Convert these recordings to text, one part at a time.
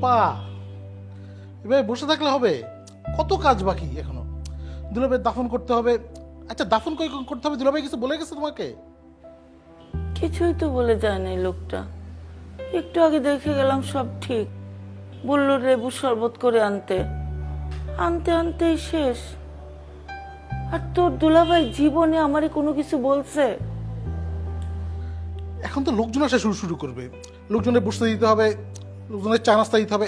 আপা, এভাবে বসে থাকলে হবে? কত কাজ বাকি এখনো। দুলাভাই দাফন করতে হবে। আচ্ছা, দাফন করতে হবে, দুলাভাই কিছু বলে গেছে তোমাকে? কিছুই তো বলে যায় না এই লোকটা। একটু আগে দেখে গেলাম সব ঠিক, বলল লেবু শরবত করে আনতে, আনতে আনতেই শেষ। আর তোর দুলাভাই জীবনে আমারে কোনো কিছু বলছে? এখন তো লোকজন আসা শুরু শুরু করবে, লোকজনের বসতে দিতে হবে, লোকজনের চা নাস্তা দিতে হবে।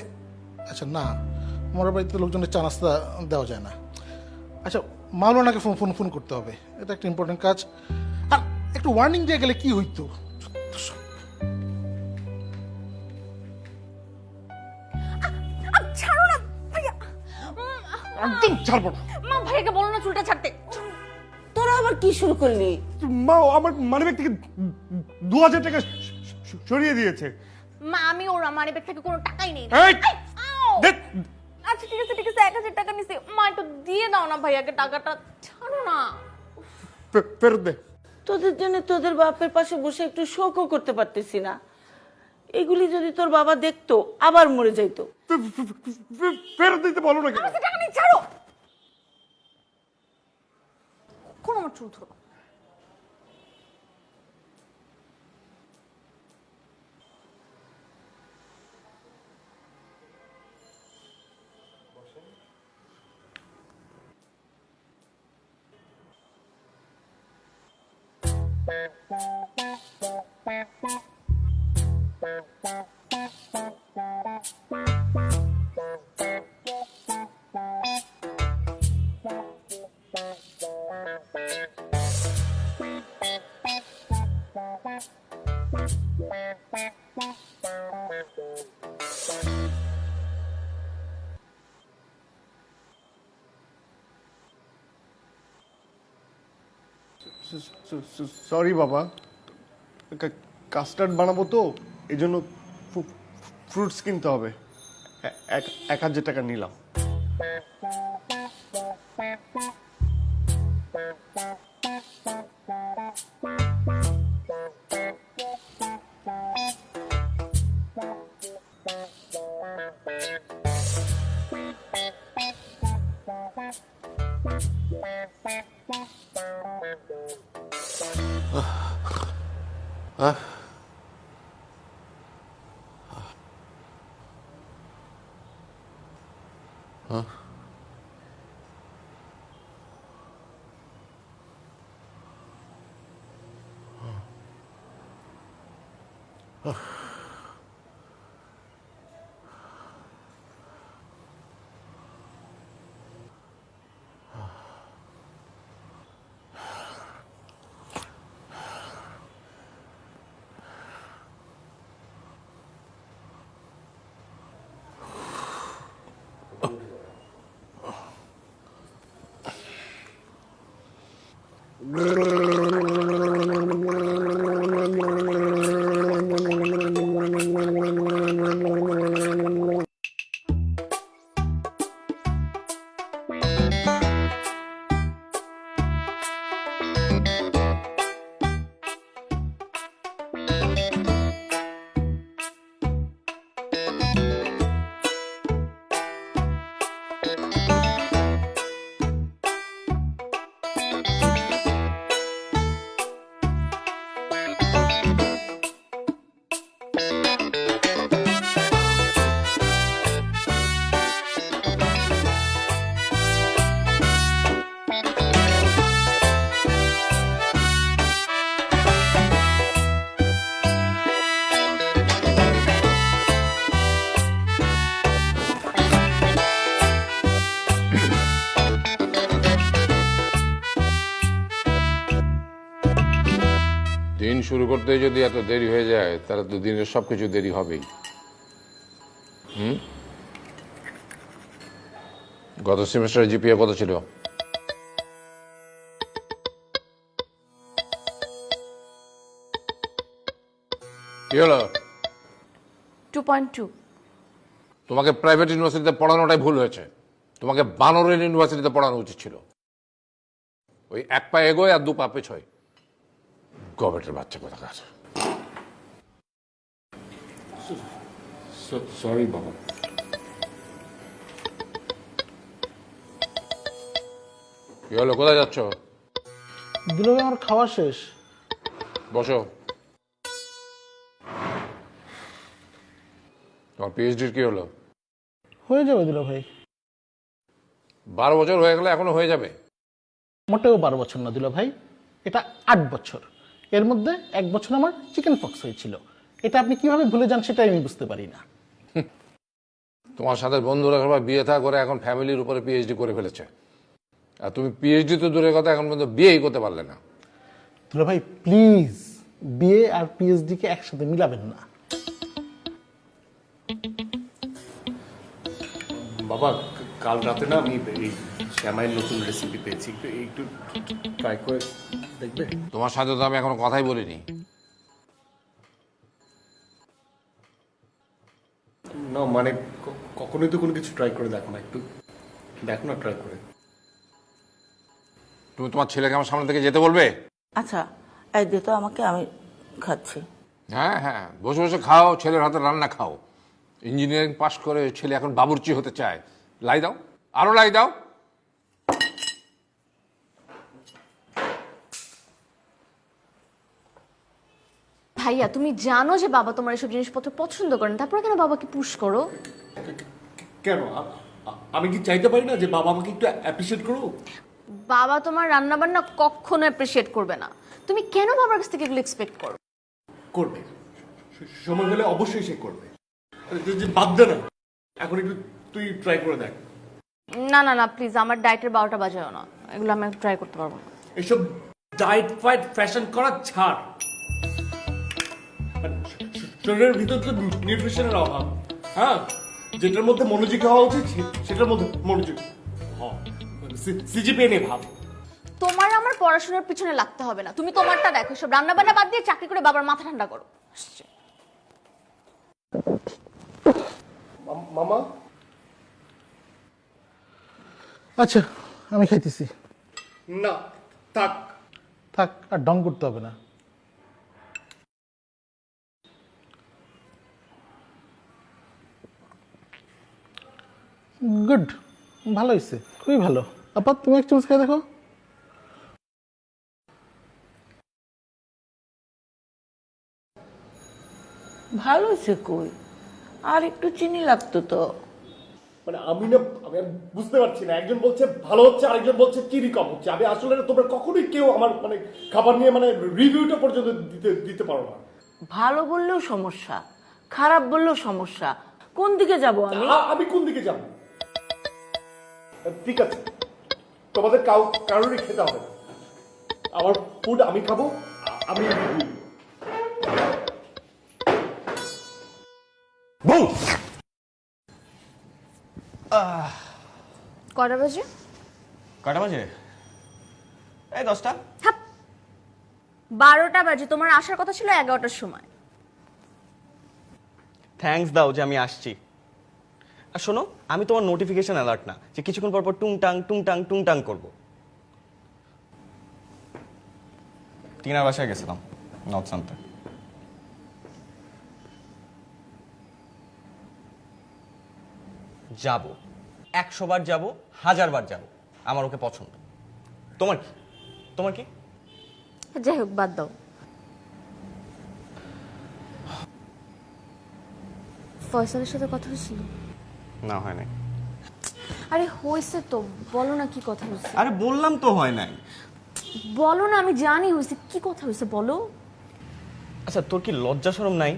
আচ্ছা না, আমার বাড়িতে লোকজনের চা নাস্তা দেওয়া যায় না। আচ্ছা, মাওলানাকে ফোন ফোন ফোন করতে হবে, এটা একটা ইম্পর্টেন্ট কাজ। আর একটু ওয়ার্নিং দিয়ে গেলে কি হইতো? ছাড়ো না ভাইয়া। একদম ছাড়বো না। মা ভাইয়াকে বলো না চুলটা ছাড়তে। তোরা আবার কি শুরু করলি? মা আমার মানিব্যাগ থেকে 2000 টাকা সরিয়ে দিয়েছে। মা আমি ওর মানিব্যাগ থেকে কোনো টাকাই নেই। এই! দে! আচ্ছা ঠিক আছে ঠিক আছে, 1000 টাকা নিছি। মা একটু দিয়ে দাও না ভাইয়াকে টাকাটা, ছাড়ো না। ফেরত দে। তোদের জন্য তোদের বাপের পাশে বসে একটু শোকও করতে পারতেছি না। এগুলি যদি তোর বাবা দেখতো আবার মরে যাইতো। ফেরত দিতে বলো না কেন? আমার কাছে টাকা নেই, ছাড়ো। কোনো আমার চুল ধরো। সরি বাবা, কাস্টার্ড বানাবো তো, এই জন্য ফ্রুটস কিনতে হবে। 1000 টাকা নিলাম। দিন শুরু করতে যদি এত দেরি হয়ে যায় তাহলে তো দিনের সবকিছু দেরি হবেই। গত সেমিস্টারে জিপিএ কত ছিল? কি হলো? 2.2। তোমাকে প্রাইভেট ইউনিভার্সিটিতে পড়ানোটাই ভুল হয়েছে। তোমাকে বানরের ইউনিভার্সিটিতে পড়ানো উচিত ছিল। ওই এক পা এগোয় আর দু পা পেছয়। গবেটের বাচ্চা কোথাকার। সরি বাবা। কি হলো, কোথায় যাচ্ছ? দুলাভাই আমার খাওয়া শেষ। বসো। তোমার পিএইচডির কি হলো? হয়ে যাবে দুলাভাই। 12 বছর হয়ে গেলে এখনো হয়ে যাবে? মোটেও 12 বছর না দুলাভাই, এটা 8 বছর। এর মধ্যে 1 বছর আমার চিকেন পক্স হয়েছিল। এটা আপনি কিভাবে ভুলে যান সেটাই আমি বুঝতে পারি না। তোমার সাথে বন্ধুরা সবাই বিয়ে থা করে এখন ফ্যামিলির উপরে পিএইচডি করে ফেলেছে, আর তুমি পিএইচডি তো দূরের কথা, এখন পর্যন্ত বিয়েই করতে পারলে না। দুলাভাই প্লিজ, বিএ আর পিএইচডি কে একসাথে মিলাবেন না। বাবা, কাল রাতে না আমি এই শ্যামাইয়ের নতুন রেসিপি পেয়েছি, একটু ট্রাই করে দেখবে? তোমার সাথে তো আমি এখনো কথাই বলিনি। না মানে কখনোই তো কোনো কিছু ট্রাই করে দেখো না, একটু দেখো না ট্রাই করে। তুমি তোমার ছেলেকে আমার সামনে থেকে যেতে বলবে? আচ্ছা, এই দে তো আমাকে, আমি খাচ্ছি। হ্যাঁ হ্যাঁ, বসে বসে খাও, ছেলের হাতে রান্না খাও। ইঞ্জিনিয়ারিং পাশ করে ছেলে এখন বাবুর্চি হতে চায়। লাই দাও, আরো লাই দাও। ভাইয়া তুমি জানো যে বাবা তোমার এসব জিনিসপত্র পছন্দ করেন, তারপরে কেন বাবাকে পুশ করো? কেন আমি কি চাইতে পারি না যে বাবা আমাকে একটু অ্যাপ্রিশিয়েট করো? বাবা তোমার রান্না বান্না কখনো অ্যাপ্রিশিয়েট করবে না। তুমি কেন বাবার কাছ থেকে এগুলো এক্সপেক্ট করো? করবে, সময় হলে অবশ্যই সে করবে। যে বাদ দে না, এখন একটু তুই ট্রাই করে দেখ। না না না প্লিজ, আমার ডায়েটের 12টা বাজাও না, এগুলো আমি ট্রাই করতে পারবো না। এসব ডায়েট ফাইট ফ্যাশন করা ছাড়। শরীরের ভিতর তো নিউট্রিশনের অভাব। হ্যাঁ, যেটার মধ্যে মনোযোগ হওয়া উচিত সেটার মধ্যে মনোযোগ সিজিপিএ নিয়ে ভাব। তোমার আমার পড়াশোনার পিছনে লাগতে হবে না, তুমি তোমারটা দেখো। সব রান্না বান্না বাদ দিয়ে চাকরি করে বাবার মাথা ঠান্ডা করো। মামা, আচ্ছা আমি খাইতেছি। না থাক। থাক, আর ডং করতে হবে না। গুড, ভালো হয়েছে, খুবই ভালো। আপা তুমি এক চামচ খেয়ে দেখো। ভালো হয়েছে কই, আর একটু চিনি লাগতো তো। মানে আমি আর বুঝতে পারছি না, একজন বলছে ভালো হচ্ছে, আরেকজন বলছে চিনি কম হচ্ছে। আমি আসলে তোমরা কখনোই কেউ আমার মানে খাবার নিয়ে মানে রিভিউটা পর্যন্ত দিতে পারো না। ভালো বললেও সমস্যা, খারাপ বললেও সমস্যা, কোন দিকে যাব আমি? আমি কোন দিকে যাব? ঠিক আছে, তোমাদের কারোরই খেতে হবে না। আমার ফুড আমি খাবো, আমি কটা বাজে? কটা বাজে? এই 10টা। 12টা বাজে। তোমার আসার কথা ছিল 11টার সময়। থ্যাঙ্কস দাও যে আমি আসছি। আর শোনো, আমি তোমার নোটিফিকেশন অ্যালার্ট না যে কিছুক্ষণ পর পর টুংটাং টুংটাং টুংটাং করবো। টিনার বাসায় গেছিলাম নর্থ সান্তে। যাব, 100 বার যাব, 1000 বার যাব, আমার ওকে পছন্দ। তোমার কি? তোমার কি? যাই হোক, বাদ দাও। ফয়সালের সাথে কথা হয়েছিল? না, হয় নাই। আরে হয়েছে তো, বলো না কি কথা হয়েছে। আরে বললাম তো হয় নাই। বলো না, আমি জানি হয়েছে। কি কথা হয়েছে বলো। আচ্ছা, তোর কি লজ্জা শরম নাই?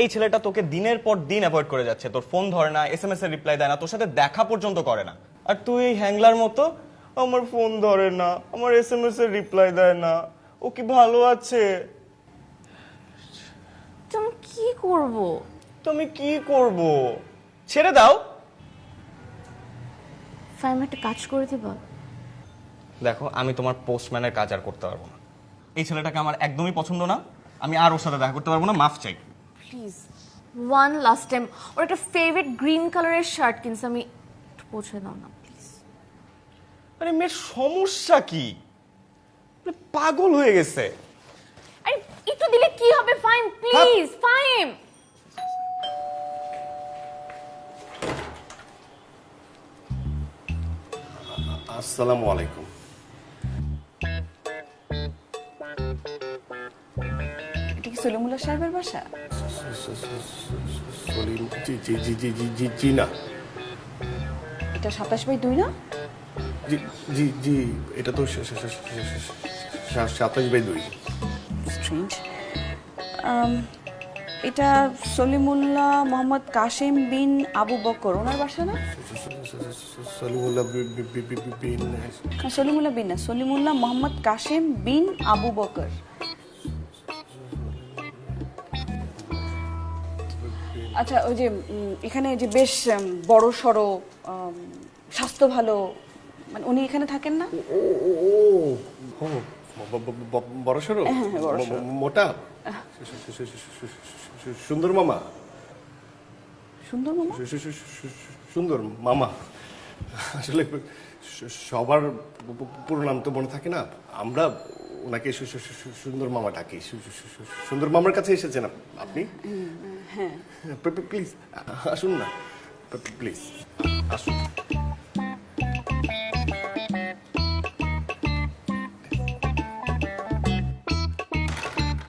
এই ছেলেটা তোকে দিনের পর দিন অ্যাভয়েড করে যাচ্ছে, তোর ফোন ধরে না, এসএমএস এর রিপ্লাই দেয় না, তোর সাথে দেখা পর্যন্ত করে না। আর তুই এই হ্যাংলার মতো আমার ফোন ধরে না, আমার এসএমএস এর রিপ্লাই দেয় না, ও কি ভালো আছে? তুমি কি করব? তুমি কি করব? ছেড়ে দাও। ফাইম একটা কাজ করে দিবা? দেখো, আমি তোমার পোস্টম্যানের কাজ আর করতে পারবো না। এই ছেলেটাকে আমার একদমই পছন্দ না, আমি আর ওর সাথে দেখা করতে পারবো না, মাফ চাই। Please, one last time. ওর একটা ফেভারিট গ্রিন কালারের শার্ট কিনছে, আমি একটু পৌঁছে দাও না প্লিজ। আরে মেয়ের সমস্যা কি? পাগল হয়ে গেছে। আরে একটু দিলে কি হবে? ফাইম প্লিজ, ফাইম। আসসালামু আলাইকুম। এটা কি সলিমুল্লাহ সাহেবের বাসা? সলিম, জি জি জি জি জি জি জি না, এটা 27/2 না? জি জি জি, এটা তো 27/2। স্ট্রেঞ্জ। এটা সলিমুল্লাহ মোহাম্মদ কাসেম বিন আবু বকর, ওনার বাসা না? সলিমুল্লাহ বিন সলিমুল্লাহ বিন না, সলিমুল্লাহ মোহাম্মদ কাসেম বিন আবু বকর। আচ্ছা, ওই যে এখানে যে বেশ বড় সড়ো, স্বাস্থ্য ভালো, মানে উনি এখানে থাকেন না? বড় সড়ো, হ্যাঁ, বড়সড়। মোটা, সুন্দর মামা, সুন্দর মামা? সুন্দর মামা। আসলে সবার পুরো নাম তো মনে থাকে না, আমরা ওনাকে সুন্দর মামা ডাকি। সুন্দর মামার কাছে এসেছেন আপনি? হ্যাঁ। প্লিজ আসুন না, প্লিজ আসুন।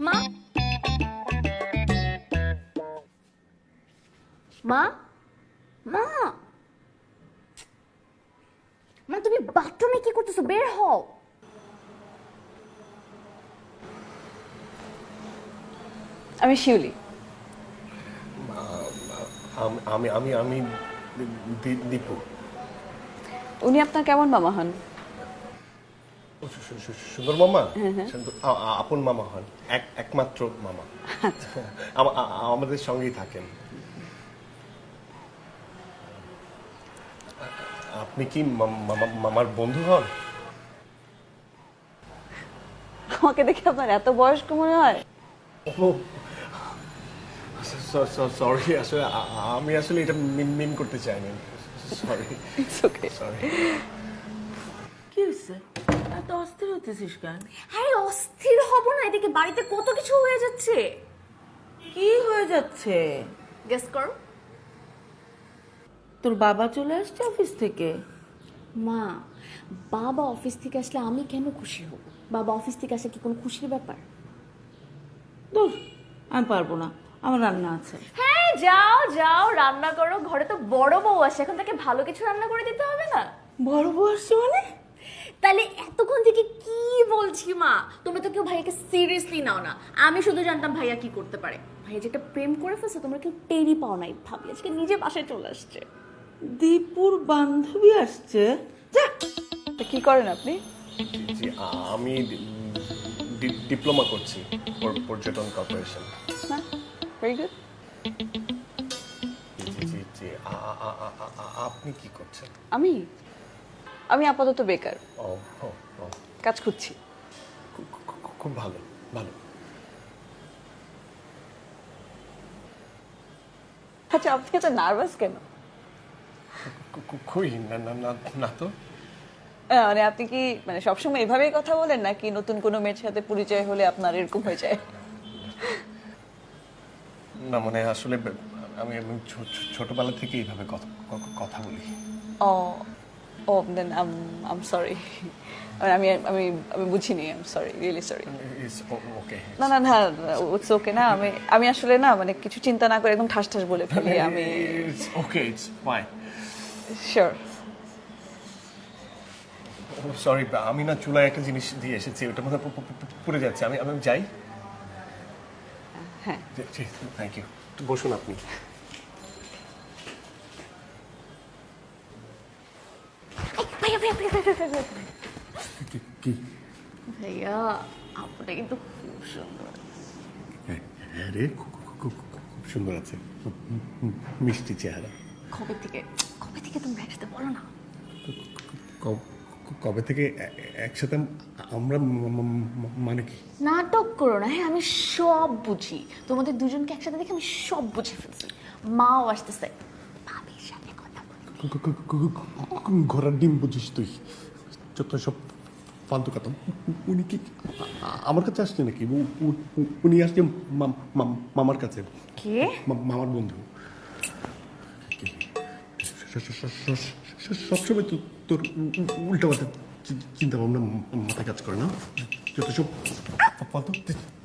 মা, মা, মা, মা, তুমি বাথরুমে কি করতেছো? বের হও। আমি শিউলি। আমি আমি আমি দীপু। উনি আপনার কেমন মামা হন? সুন্দর মামা, আপন মামা হন, একমাত্র মামা। আমাদের সঙ্গেই থাকেন। আপনি কি মামার বন্ধু হন? আমাকে দেখে আপনার এত বয়স্ক মনে হয়? সরি, আসলে আমি আসলে এটা মিন করতে চাইনি। Sorry It's okay. সরি। কি হয়েছে? এত অস্থির হতেছিস কেন? আরে অস্থির হব না, এদিকে বাড়িতে কত কিছু হয়ে যাচ্ছে। কি হয়ে যাচ্ছে? গেস করো। তোর বাবা চলে আসছে অফিস থেকে? মা, বাবা অফিস থেকে আসলে আমি কেন খুশি হব? বাবা অফিস থেকে আসলে কি কোনো খুশির ব্যাপার? দূর, আমি পারবো না, আমার রান্না আছে। হ্যাঁ, যাও যাও, রান্না করো। ঘরে তো বড় বউ আসে, এখন তাকে ভালো কিছু রান্না করে দিতে হবে না? বড় বউ আসছে মানে? তাহলে এতক্ষণ থেকে কি বলছি মা? তোমরা তো কেউ ভাইয়াকে সিরিয়াসলি নাও না। আমি শুধু জানতাম ভাইয়া কি করতে পারে। ভাইয়া যেটা প্রেম করে ফেলছে তোমরা কেউ টেরই পাও নাই। ভাবি আজকে নিজে বাসায় চলে আসছে। দীপুর বান্ধবী আসছে? যা। তা কি করেন আপনি? জি, আমি ডিপ্লোমা করছি পর্যটন কর্পোরেশন। না, ভেরি গুড। জি জি জি, আপনি কি করছেন? আমি আমি আপাতত বেকার, ও ও ও, কাজ খুঁজছি। খুব ভালো ভালো। আচ্ছা, আপনি এত নার্ভাস কেন? খুবই না না না না তো। মানে আপনি কি মানে সবসময় এভাবেই কথা বলেন, নাকি নতুন কোনো মেয়ের সাথে পরিচয় হলে আপনার এরকম হয়ে যায়? না মানে আসলে আমি ছোটবেলা থেকে এইভাবে কথা বলি। Oh oh, then I'm sorry. আমি আমি আমি বুঝিনি, I am sorry, really sorry. Okay. না না না, ইটস ওকে। না, আমি আসলে না মানে কিছু চিন্তা না করে একদম ঠাস ঠাস বলে ফেলি। আমি ওকে, ইটস ফাইন। শিওর। সরি, আমি না চুলায় একটা জিনিস দিয়ে এসেছি, ওটা মধ্যে পুড়ে যাচ্ছে। আমি আমি যাই। হ্যাঁ। Thank you. বসুন আপনি। ভাইয়া ভাইয়া ভাইয়া ভাইয়া ভাইয়া ভাইয়া। কি? ভাইয়া, আপুটা কিন্তু খুব সুন্দর। হ্যাঁ রে, খুব সুন্দর আছে, মিষ্টি চেহারা। কবে থেকে তোমরা একসাথে বলো না? কবে থেকে একসাথে আমরা মানে কি? নাটক করো না। হ্যাঁ, আমি সব বুঝি। তোমাদের দুজনকে একসাথে দেখে আমি সব বুঝে ফেলছি। মাও আসতেছে, ভাবির সাথে কথা বলতে। ঘোড়ার ডিম বুঝিস তুই? যত সব ফালতু কথা। উনি কি আমার কাছে আসছে নাকি? উনি আসছে মামার কাছে। কে? মামার বন্ধু। সবসময় তো তোর উল্টা পাল্টা চিন্তা ভাবনা মাথায় কাজ করে না, যত সব ফালতু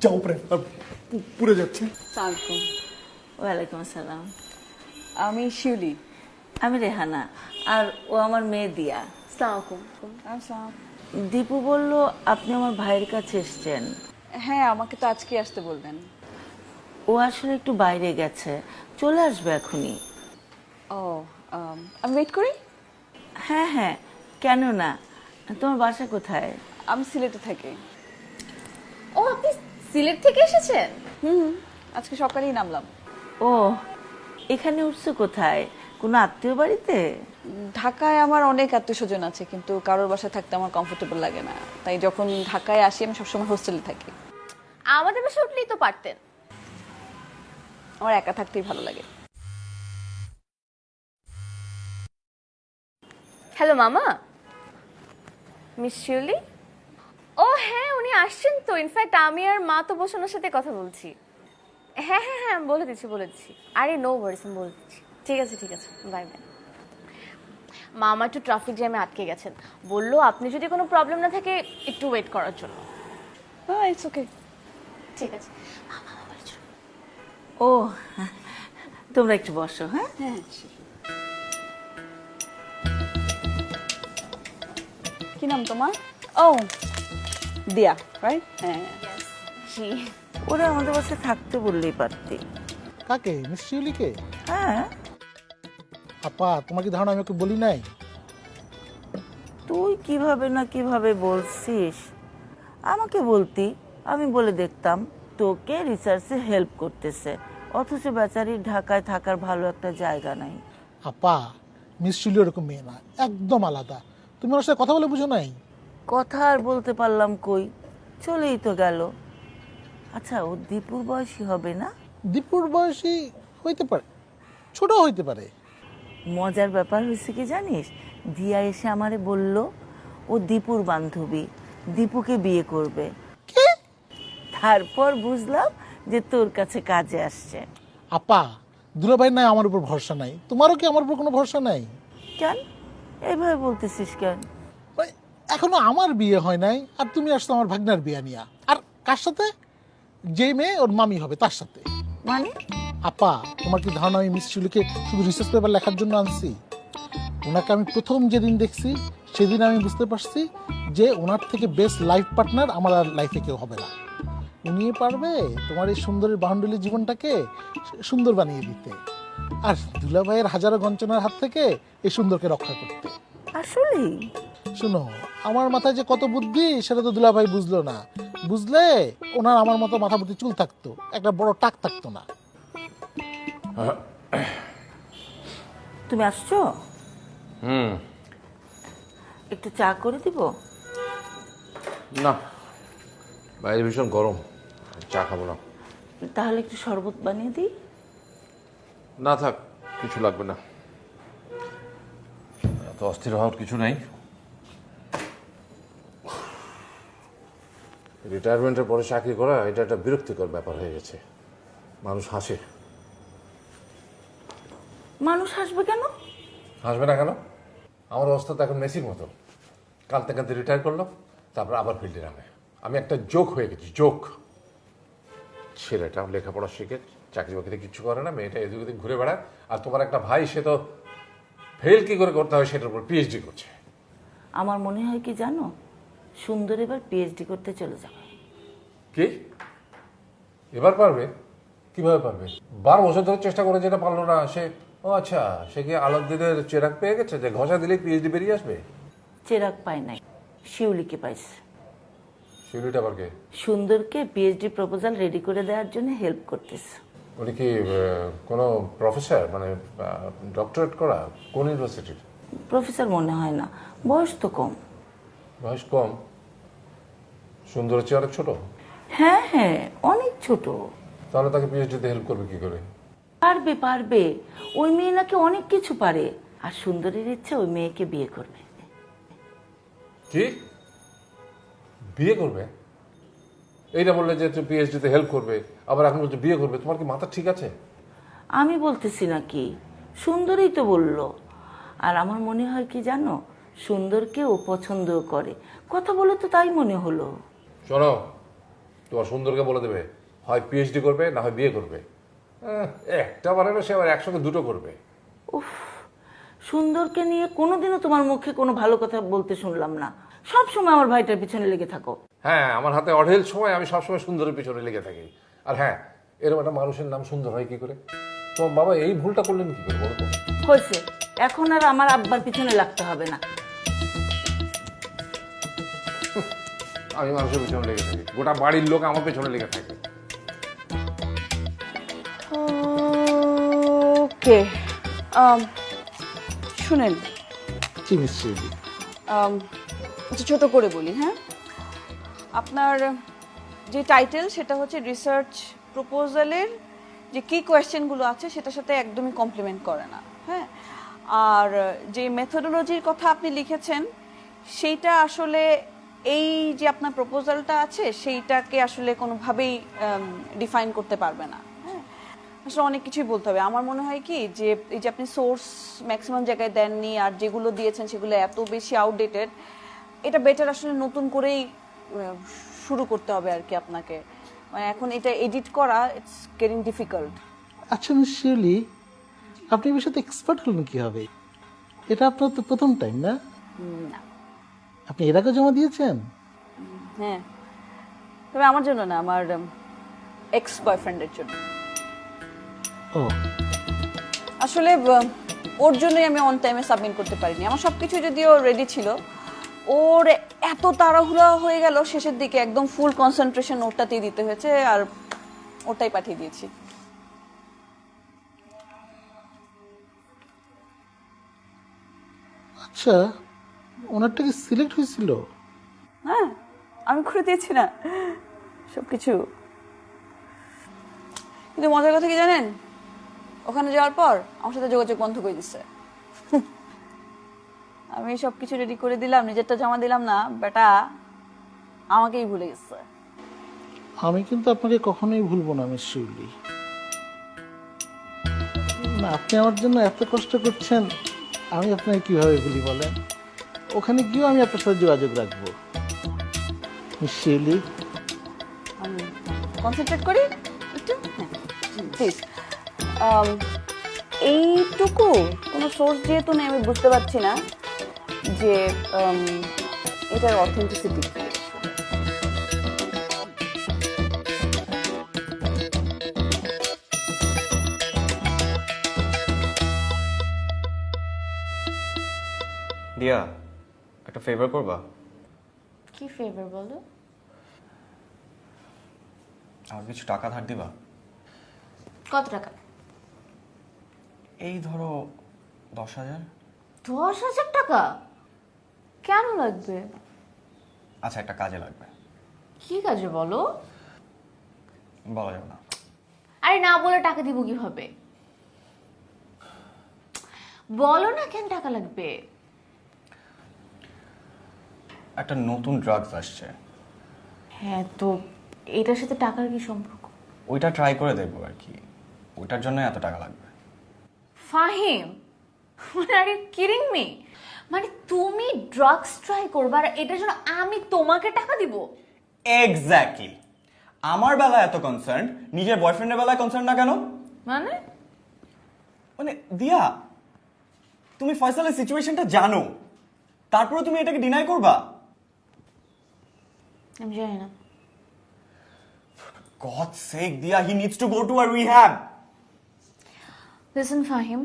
যা উপরে আর পুড়ে যাচ্ছে। সালামালাইকুম। ওয়ালাইকুম আসসালাম। আমি শিউলি। আমি রেহানা, আর ও আমার মেয়ে দিয়া। আসসালামাইকুম। আসসালাম। দীপু বলল আপনি আমার ভাইয়ের কাছে এসছেন। হ্যাঁ, আমাকে তো আজকে আসতে বলবেন। ও আসলে একটু বাইরে গেছে, চলে আসবে এখনই। ও, আমি ওয়েট করি। হ্যাঁ হ্যাঁ, কেন না। তোমার বাসা কোথায়? আমি সিলেটে থাকি। ও, আপনি সিলেট থেকে এসেছেন? আজকে সকালেই নামলাম। ও, এখানে উঠছো কোথায়? কোনো আত্মীয় বাড়িতে? ঢাকায় আমার অনেক আত্মীয় স্বজন আছে, কিন্তু কারোর বাসায় থাকতে আমার কমফোর্টেবল লাগে না, তাই যখন ঢাকায় আসি আমি সবসময় হোস্টেলে থাকি। আমাদের বাসায় উঠলেই তো পারতেন। আমার একা থাকতেই ভালো লাগে। হ্যালো মামা, মিস শিউলি। ও হ্যাঁ, উনি আসছেন তো। ইনফ্যাক্ট আমি আর মা তো বসে ওনার সাথে কথা বলছি। হ্যাঁ হ্যাঁ হ্যাঁ, আমি বলে দিচ্ছি। আরে নো ওয়ারিস, আমি বলে দিচ্ছি। ঠিক আছে, বাই বাই। মামা একটু ট্রাফিক জ্যামে আটকে গেছেন, বললো আপনি যদি কোনো প্রবলেম না থাকে একটু ওয়েট করার জন্য। It's okay. ঠিক আছে। ও, তোমরা একটু বসো। হ্যাঁ, হ্যাঁ, কি নাম তোমার? ও, দিয়া, রাইট? হ্যাঁ। জি। ওরা আমাদের বাসায় থাকতে বললেই পারতি। কাকে? মিস শিউলিকে? হ্যাঁ, আপা, তোমার কি ধারণা আমি ওকে বলি নাই? তুই কিভাবে বলছিস? আমাকে বলতি, আমি বলে দেখতাম তোকে রিসার্চে হেল্প করতেছে, অথচ বেচারির ঢাকায় থাকার ভালো একটা জায়গা নাই। আপা, মিস শিউলি ওরকম মেয়ে না, একদম আলাদা। তুমি ওর সাথে কথা বলে বুঝো নাই? কথা আর বলতে পারলাম কই, চলেই তো গেল। আচ্ছা, ও দীপুর বয়সী হবে না? দীপুর বয়সী হইতে পারে, ছোট হইতে পারে। মজার ব্যাপার হয়েছে কি জানিস, দিয়া এসে আমারে বলল ও দীপুর বান্ধবী, দীপুকে বিয়ে করবে। তারপর বুঝলাম যে তোর কাছে কাজে আসছে। আপা, দুলাভাই নাই আমার উপর ভরসা নাই, তোমারও কি আমার উপর কোনো ভরসা নাই? কেন এইভাবে বলতেছিস কেন? মানে এখনো আমার বিয়ে হয় নাই, আর তুমি আসছো আমার ভাগ্নার বিয়ে নিয়া। আর কার সাথে? যে মেয়ে ওর মামি হবে তার সাথে। মানে আপা, তোমার কি ধারণা আমি মিস শিউলিকে শুধু রিসার্চ পেপার লেখার জন্য আনছি? ওনাকে আমি প্রথম যেদিন দেখছি সেদিন আমি বুঝতে পারছি যে ওনার থেকে বেস্ট লাইফ পার্টনার আমার আর লাইফে কেউ হবে না। উনি পারবে তোমার এই সুন্দরের বাহুন্ডলী জীবনটাকে সুন্দর বানিয়ে দিতে, আর দুলাভাইয়ের হাজারো গঞ্চনার হাত থেকে এই সুন্দরকে রক্ষা করতে। আসলেই? শুনো, আমার মাথায় যে কত বুদ্ধি সেটা তো দুলাভাই বুঝলো না। বুঝলে ওনার আমার মতো মাথা ভর্তি চুল থাকতো, একটা বড় টাক থাকতো না। তুমি আসছো? একটু চা করে দিব? না, বাইরে ভীষণ গরম, চা খাবো না। তাহলে একটু শরবত বানিয়ে দিই? না থাক, কিছু লাগবে না। এত অস্থির হওয়ার কিছু নেই। রিটায়ারমেন্টের পরে চাকরি করা এটা একটা বিরক্তিকর ব্যাপার হয়ে গেছে। মানুষ হাসে। মানুষ হাসবে কেন? হাসবে না কেন? আমার অবস্থা তো এখন মেসির মতো। কাঁদতে কাঁদতে রিটায়ার করলো, তারপর আবার ফিল্ডে নামে। আমি একটা জোক হয়ে গেছি, জোক। ছেলেটা লেখাপড়া শিখে চাকরি বাকরিতে কিছু করে না, মেয়েটা এদিক ওদিক ঘুরে বেড়ায়। আর তোমার একটা ভাই, সে তো ফেল কি করে করতে হয় সেটার উপর পিএইচডি করছে। আমার মনে হয় কি জানো, সুন্দর এবার পিএইচডি করতে চলে যাবে। কি এবার পারবে? কিভাবে পারবে? 12 বছর ধরে চেষ্টা করে যেটা পারলো না সে। ও আচ্ছা, সে কি আলাউদ্দিনের চেরাগ পেয়ে গেছে যে ঘষা দিলেই পিএইচডি বেরিয়ে আসবে? চেরাগ পায় নাই, শিউলিকে পাইছে। শিউলিটা আবার কে? সুন্দরকে পিএইচডি প্রপোজাল রেডি করে দেওয়ার জন্য হেল্প করতেছে। উনি কি কোনো প্রফেসর, মানে ডক্টরেট করা? কোন ইউনিভার্সিটির? প্রফেসর মনে হয় না, বয়স তো কম। বয়স কম? সুন্দরের চেয়ে অনেক ছোট? হ্যাঁ হ্যাঁ, অনেক ছোট। তাহলে তাকে পিএইচডিতে হেল্প করবে কি করে? পারবে। ওই মেয়ে নাকি অনেক কিছু পারে, আর সুন্দরের ইচ্ছে ওই মেয়েকে বিয়ে করবে। কি বিয়ে করবে? এইটা বললে যে তুমি পিএইচডিতে হেল্প করবে, আবার এখন বলছো বিয়ে করবে। তোমার কি মাথা ঠিক আছে? আমি বলতেছি নাকি, সুন্দরই তো বলল। আর আমার মনে হয় কি জানো, সুন্দরকে ও পছন্দ করে। কথা বলে তো তাই মনে হলো। শোনো, তোমার সুন্দরকে বলে দেবে হয় পিএইচডি করবে না হয় বিয়ে করবে। একটা বানানো সে আবার একসঙ্গে দুটো করবে। উফ, সুন্দরকে নিয়ে কোনোদিনও তোমার মুখে কোনো ভালো কথা বলতে শুনলাম না। সব সময় আমার ভাইটার পিছনে লেগে থাকো। হ্যাঁ, আমার হাতে অঢেল সময়, আমি সবসময় সুন্দরের পিছনে লেগে থাকি। আর হ্যাঁ, এরকম একটা মানুষের নাম সুন্দর হয় কি করে? তোমার বাবা এই ভুলটা করলেন কি করে বলো তো? হয়েছে, এখন আর আমার আব্বার পিছনে লাগতে হবে না। আমি মানুষের পিছনে লেগে থাকি, গোটা বাড়ির লোক আমার পেছনে লেগে থাকে। ওকে, শুনেন, জি মিস শিউলি। একটু ছোট করে বলি, হ্যাঁ। আপনার যে টাইটেল সেটা হচ্ছে রিসার্চ প্রপোজালের যে কি কোয়েশ্চেনগুলো আছে সেটার সাথে একদমই কমপ্লিমেন্ট করে না, হ্যাঁ। আর যে মেথোডোলজির কথা আপনি লিখেছেন সেইটা আসলে এই যে আপনার প্রপোজালটা আছে সেইটাকে আসলে কোনোভাবেই ডিফাইন করতে পারবে না, হ্যাঁ। আসলে অনেক কিছুই বলতে হবে। আমার মনে হয় কি যে এই যে আপনি সোর্স ম্যাক্সিমাম জায়গায় দেননি আর যেগুলো দিয়েছেন সেগুলো এত বেশি আউটডেটেড, এটা বেটার আসলে নতুন করেই শুরু করতে হবে আর কি আপনাকে। মানে এখন এটা এডিট করা ইটস গেটিং ডিফিকাল্ট। আচ্ছা মিস শিউলি, আপনি এই বিষয়তে এক্সপার্ট হলেন কীভাবে? এটা আপনার তো প্রথম টাইম না? না, আপনি এর আগে জমা দিয়েছেন? হ্যাঁ, তবে আমার জন্য না, আমার এক্স বয়ফ্রেন্ডের জন্য। ও আসলে ওর জন্যই আমি অন টাইমে সাবমিট করতে পারিনি। আমার সবকিছু যদিও রেডি ছিল, ওর এত তাড়াহুড়া হয়ে গেল শেষের দিকে, একদম ফুল কনসেন্ট্রেশন ওটাতেই দিতে হয়েছে আর ওটাই পাঠিয়ে দিয়েছি। আচ্ছা, ওনারটা কি সিলেক্ট হয়েছিল? হ্যাঁ, আমি করে দিয়েছি না সবকিছু। কিন্তু মজার কথা কি জানেন, ওখানে যাওয়ার পর আমার সাথে যোগাযোগ বন্ধ করে দিচ্ছে। আমি সবকিছু রেডি করে দিলাম, নিজেরটা জমা দিলাম না, বেটা আমাকেই ভুলে গেছে। আমি কিন্তু আপনাকে কখনোই ভুলবো না মিস শিউলি। না, আপনি আমার জন্য এত কষ্ট করছেন, আমি আপনাকে কিভাবে ভুলি বলেন? ওখানে গিয়েও আমি আপনার সাথে যোগাযোগ রাখবো মিস শিউলি। কনসেন্ট্রেট করি একটু, হ্যাঁ প্লিজ। এইটুকু কোনো সোর্স যেহেতু নেই, আমি বুঝতে পারছি না যে এটার অথেন্টিসিটি কি। দিয়া, একটা ফেভার করবা? কি ফেভার বলো? আমার কিছু টাকা ধার দিবা? কত টাকা? এই ধরো 10,000। 10,000 টাকা কেন লাগবে? আচ্ছা, একটা কাজে লাগবে। কি কাজে বলো? বলা যাবে না। আরে না বলে টাকা দিব কিভাবে? বলো না কেন টাকা লাগবে? একটা নতুন ড্রাগস আসছে, হ্যাঁ, তো এটার সাথে টাকার কি সম্পর্ক? ওইটা ট্রাই করে দেখবো আর কি, ওইটার জন্য এত টাকা লাগবে। ফাহিম, মানে আর ইউ কিডিং মি? মানে তুমি ড্রাগস ট্রাই করবে আর এটার জন্য আমি তোমাকে টাকা দিব? এক্স্যাক্টলি। আমার বেলায় এত কনসার্ন, নিজের বয়ফ্রেন্ডের বেলায় কনসার্ন না কেন? মানে মানে দিয়া, তুমি ফয়সালের সিচুয়েশনটা জানো, তারপরে তুমি এটাকে ডিনাই করবা? আমি জানি না। God's sake, Dia, he needs to go to a rehab. Listen Fahim,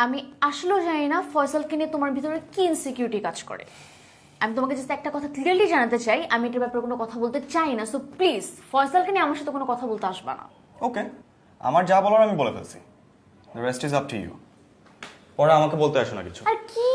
আমি আসলেও জানি না ফয়সালকে নিয়ে তোমার ভিতরে কি ইনসিকিউরিটি কাজ করে। আমি তোমাকে জাস্ট একটা কথা ক্লিয়ারলি জানাতে চাই, আমি এটার ব্যাপারে কোনো কথা বলতে চাই না। সো প্লিজ ফয়সালকে নিয়ে আমার সাথে কোনো কথা বলতে আসবা না। ওকে, আমার যা বলার আমি বলে ফেলছি। The rest is up to you. পরে আমাকে বলতে আসো না কিছু। আর কি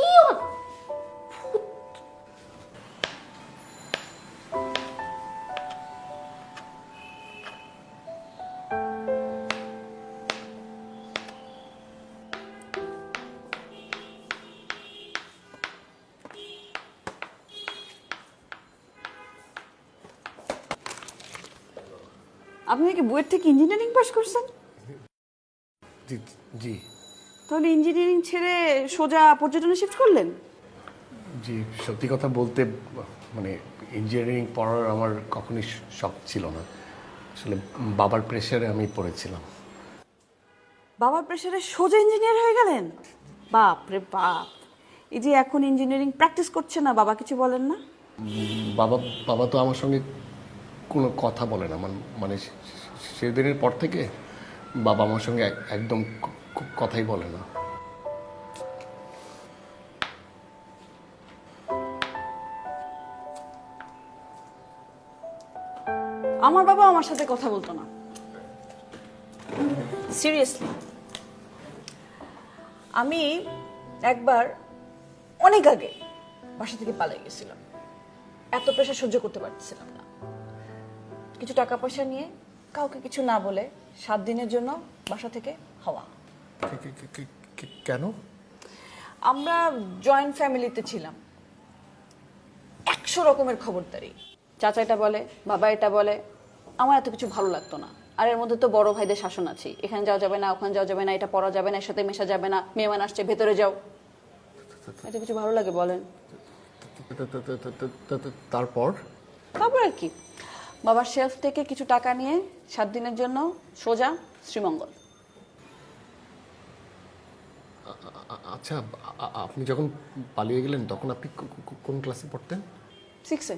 আপনি কি বুয়েট থেকে ইঞ্জিনিয়ারিং পাস করছেন? জি জি। তাহলে ইঞ্জিনিয়ারিং ছেড়ে সোজা পর্যটনে শিফট করলেন? জি, সত্যি কথা বলতে মানে ইঞ্জিনিয়ারিং পড়ার আমার কখনোই শখ ছিল না। আসলে বাবার প্রেশারে আমি পড়েছিলাম। বাবার প্রেশারে সোজা ইঞ্জিনিয়ার হয়ে গেলেন? বাপ রে বাপ। এই যে এখন ইঞ্জিনিয়ারিং প্র্যাকটিস করছে না, বাবা কিছু বলেন না? বাবা বাবা তো আমার সঙ্গে কোনো কথা বলে না, মানে সেদিনের পর থেকে বাবা আমার সঙ্গে একদম কথাই বলে না। আমার বাবা আমার সাথে কথা বলতো না, সিরিয়াসলি। আমি একবার অনেক আগে বাসা থেকে পালিয়ে গেছিলাম, এত প্রেশার সহ্য করতে পারছিলাম না। কিছু টাকা পয়সা নিয়ে কাউকে কিছু না বলে 7 দিনের জন্য বাসা থেকে হওয়া। কেন? আমরা জয়েন্ট ফ্যামিলিতে ছিলাম, 100 রকমের খবরদারি। চাচা এটা বলে, বাবা এটা বলে, আমার এত কিছু ভালো লাগতো না। আর এর মধ্যে তো বড় ভাইদের শাসন আছে, এখানে যাওয়া যাবে না, ওখানে যাওয়া যাবে না, এটা পড়া যাবে না, এর সাথে মেশা যাবে না, মেহমান আসছে ভেতরে যাও। এত কিছু ভালো লাগে বলেন? তারপর তারপর আর কি, বাবার শেলফ থেকে কিছু টাকা নিয়ে 7 দিনের জন্য সোজা শ্রীমঙ্গল। আচ্ছা, আপনি যখন পালিয়ে গেলেন তখন আপনি কোন ক্লাসে পড়তেন? 6-এ।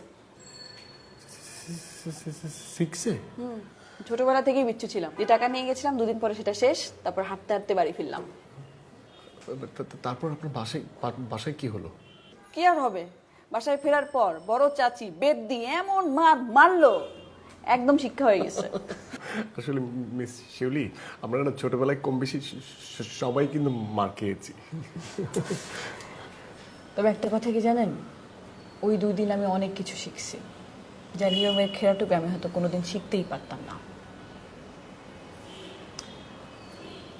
6-এ? ছোটবেলা থেকেই বিচ্ছু ছিলাম। যে টাকা নিয়ে গেছিলাম 2 দিন পরে সেটা শেষ, তারপর হাঁটতে হাঁটতে বাড়ি ফিরলাম। তারপর আপনার বাসায় কি হলো? কি আর হবে, বাসায় ফেরার পর বড় চাচি বেদ দিয়ে এমন মারলো, একদম শিক্ষা হয়ে গেছে। আসলে মিস শিউলি, আমরা না ছোটবেলায় কম বেশি সবাই কিন্তু মার খেয়েছি। তবে একটা কথা কি জানেন, ওই 2 দিন আমি অনেক কিছু শিখছি, যা নিয়মের খেলাটুকু আমি হয়তো কোনোদিন শিখতেই পারতাম না।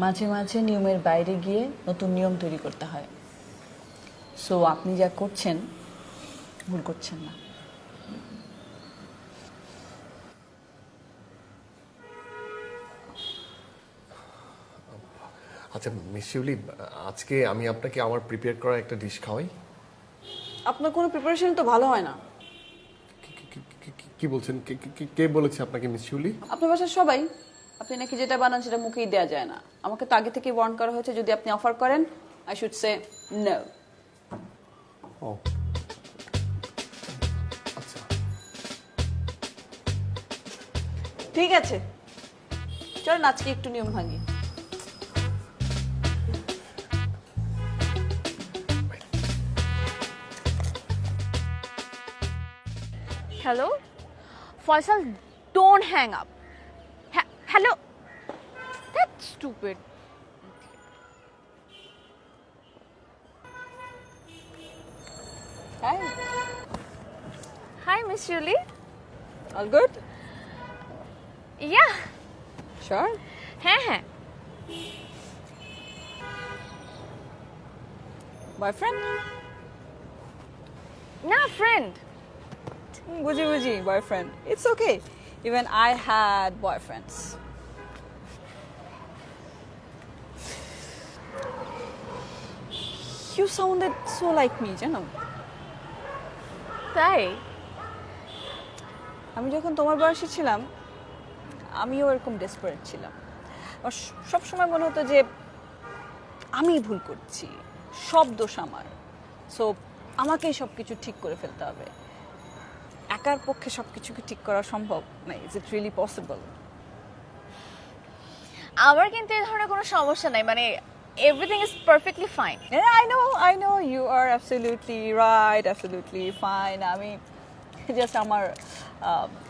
মাঝে মাঝে নিয়মের বাইরে গিয়ে নতুন নিয়ম তৈরি করতে হয়। সো আপনি যা করছেন ভুল করছেন না। আচ্ছা মিস শিউলি, আজকে আমি আপনাকে আমার প্রিপেয়ার করা একটা ডিশ খাওয়াই। আপনার কোনো প্রিপারেশন তো ভালো হয় না। কি বলছেন? কে বলেছে আপনাকে মিস শিউলি? আপনার বাসার সবাই। আপনি নাকি যেটা বানান সেটা মুখেই দেওয়া যায় না। আমাকে তো আগে থেকে ওয়ার্ন করা হয়েছে, যদি আপনি অফার করেন আই শুড সে নো। ও আচ্ছা, ঠিক আছে, চলেন আজকে একটু নিয়ম ভাঙি। Hello? Faisal, don't hang up. Hello? That's stupid. Hi. Hi, Miss Julie. All good? Yeah. Sure. হ্যাঁ। Boyfriend? না, friend. বুঝি boyfriend. It's okay. Even I had boyfriends. You sounded so like me, জানো? তাই? আমি যখন তোমার বয়সী ছিলাম আমিও এরকম ডেসপারেট ছিলাম। আমার সবসময় মনে হতো যে আমি ভুল করছি, সব দোষ আমার। সো আমাকেই সব কিছু ঠিক করে ফেলতে হবে। একার পক্ষে সব কিছু কি ঠিক করা সম্ভব? না, ইজ ইট রিয়েলি পসিবল? আমার কিন্তু এই ধরনের কোনো সমস্যা নাই, মানে everything is perfectly fine. I know you are absolutely right, absolutely fine. আমি জাস্ট আমার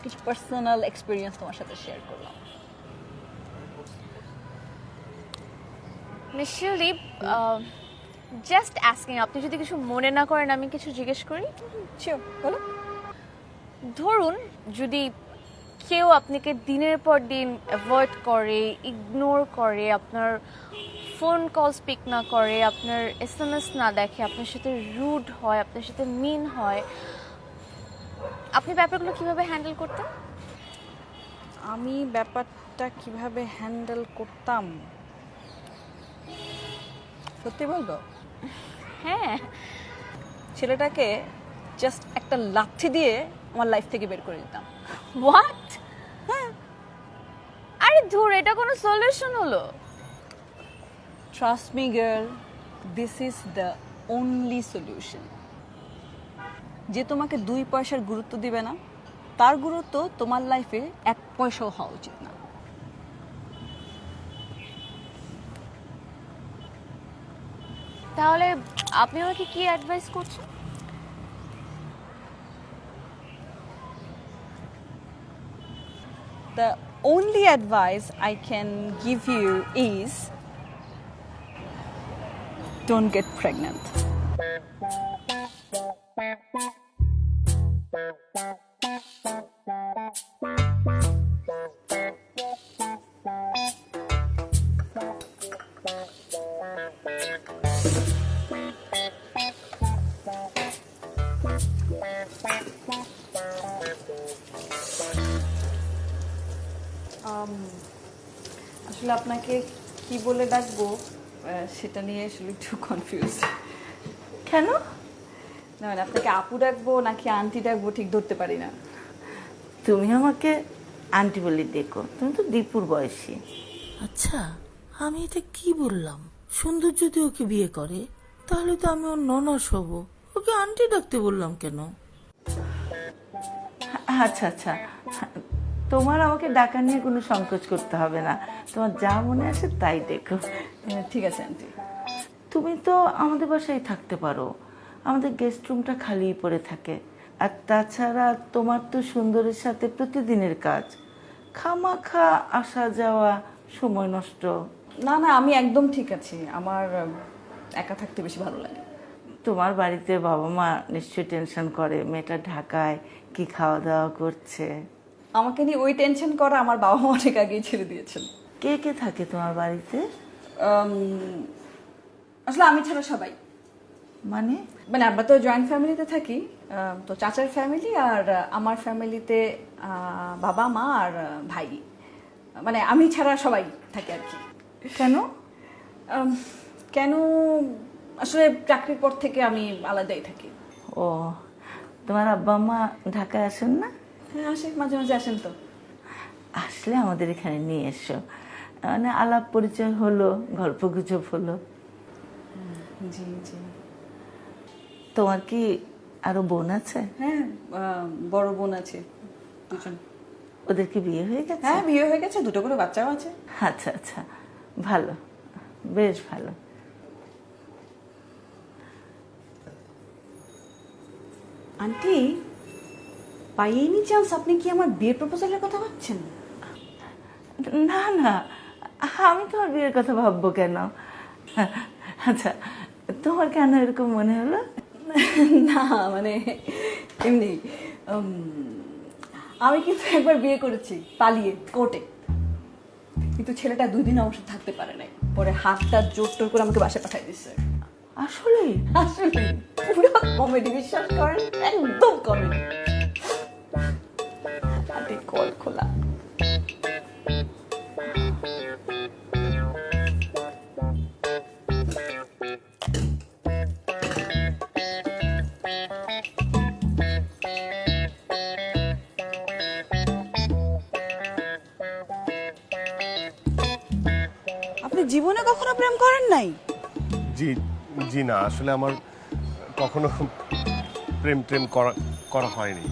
কিছু পার্সোনাল এক্সপিরিয়েন্স তোমার সাথে শেয়ার করলাম। মিস শিউলি, জাস্ট আস্কিং, আপনি যদি কিছু মনে না করেন আমি কিছু জিজ্ঞেস করি? শিওর, বলো। ধরুন যদি কেউ আপনাকে দিনের পর দিন অ্যাভয়েড করে, ইগনোর করে, আপনার ফোন কল স্পিক না করে, আপনার SMS না দেখে, আপনার সাথে রুড হয়, আপনার সাথে মিন হয়, আপনি ব্যাপারগুলো কিভাবে হ্যান্ডেল করতেন? আমি ব্যাপারটা কিভাবে হ্যান্ডেল করতাম? সত্যি বলবো? হ্যাঁ। ছেলেটাকে জাস্ট একটা লাথি দিয়ে আমার লাইফ থেকে বের করে দিতাম। হোয়াট? আরে ধুর, এটা কোনো সলিউশন হলো? Trust me girl, this is the only solution. যে তোমাকে 2 পয়সার গুরুত্ব দিবে না, তার গুরুত্ব তোমার লাইফে 1 পয়সাও হওয়া উচিত না। তাহলে আপনি আমাকে কি অ্যাডভাইস করছেন? The only advice I can give you is don't get pregnant. আসলে আপনাকে কি বলে ডাকবো সেটা নিয়ে আসলে একটু কনফিউজ। কেন? না মানে আপনাকে আপু ডাকবো নাকি আন্টি ডাকবো ঠিক ধরতে পারি না। তুমি আমাকে আন্টি বলে ডেকো, তুমি তো দীপুর বয়সী। আচ্ছা, আমি এটা কি বললাম? সুন্দর যদি ওকে বিয়ে করে তাহলে তো আমি ওর ননস হব, ওকে আন্টি ডাকতে বললাম কেন? আচ্ছা আচ্ছা, তোমার আমাকে ডাকা নিয়ে কোনো সংকোচ করতে হবে না, তোমার যা মনে আসে তাই ডেকো। ঠিক আছে আন্টি। তুমি তো আমাদের বাসায় থাকতে পারো, আমাদের গেস্ট রুমটা খালিই পড়ে থাকে। আর তাছাড়া তোমার তো সুন্দরের সাথে প্রতিদিনের কাজ, খামাখা আসা যাওয়া, সময় নষ্ট। না না, আমি একদম ঠিক আছি, আমার একা থাকতে বেশি ভালো লাগে। তোমার বাড়িতে বাবা মা নিশ্চয়ই টেনশন করে মেয়েটা ঢাকায় কি খাওয়া দাওয়া করছে। আমাকে নিয়ে ওই টেনশন করা আমার বাবা মা অনেক আগেই ছেড়ে দিয়েছেন। কে কে থাকে তোমার বাড়িতে? আসলে আমি ছাড়া সবাই। মানে? মানে আমরা তো জয়েন্ট ফ্যামিলিতে থাকি, তো চাচার ফ্যামিলি আর আমার ফ্যামিলিতে বাবা মা আর ভাই, মানে আমি ছাড়া সবাই থাকে আর কি। কেন? কেন আসলে চাকরির পর থেকে আমি আলাদাই থাকি। ও, তোমার আব্বা মা ঢাকায় আসেন না? হ্যাঁ আসে, মাঝে মাঝে আসেন। তো আসলে আমাদের এখানে নিয়ে এসো, মানে আলাপ পরিচয় হলো, গল্প গুজব হলো। জি জি। তোমার কি আরো বোন আছে? হ্যাঁ, বড় বোন আছে 2জন। ওদের কি বিয়ে হয়ে গেছে? হ্যাঁ বিয়ে হয়ে গেছে, 2টো করে বাচ্চাও আছে। আচ্ছা আচ্ছা, ভালো, বেশ ভালো। আন্টি, বাই এনি চান্স আপনি কি আমার বিয়ের প্রপোজালের কথা ভাবছেন? না না, আমি তোমার বিয়ের কথা ভাববো কেন? আচ্ছা, তোমার কেন এরকম মনে হলো? না মানে এমনি, আমি কিন্তু একবার বিয়ে করেছি পালিয়ে কোর্টে, কিন্তু ছেলেটা 2 দিন আমার সাথে থাকতে পারে নাই, পরে হাতটা জোর টোর করে আমাকে বাসায় পাঠাই দিচ্ছে। আসলে আসলে পুরো কমেডি, বিশ্বাস করেন, একদম কমেডি। হাতে কল খোলা। আপনি জীবনে কখনো প্রেম করেন নাই? জি জি না, আসলে আমার কখনো প্রেম প্রেম করা হয়নি।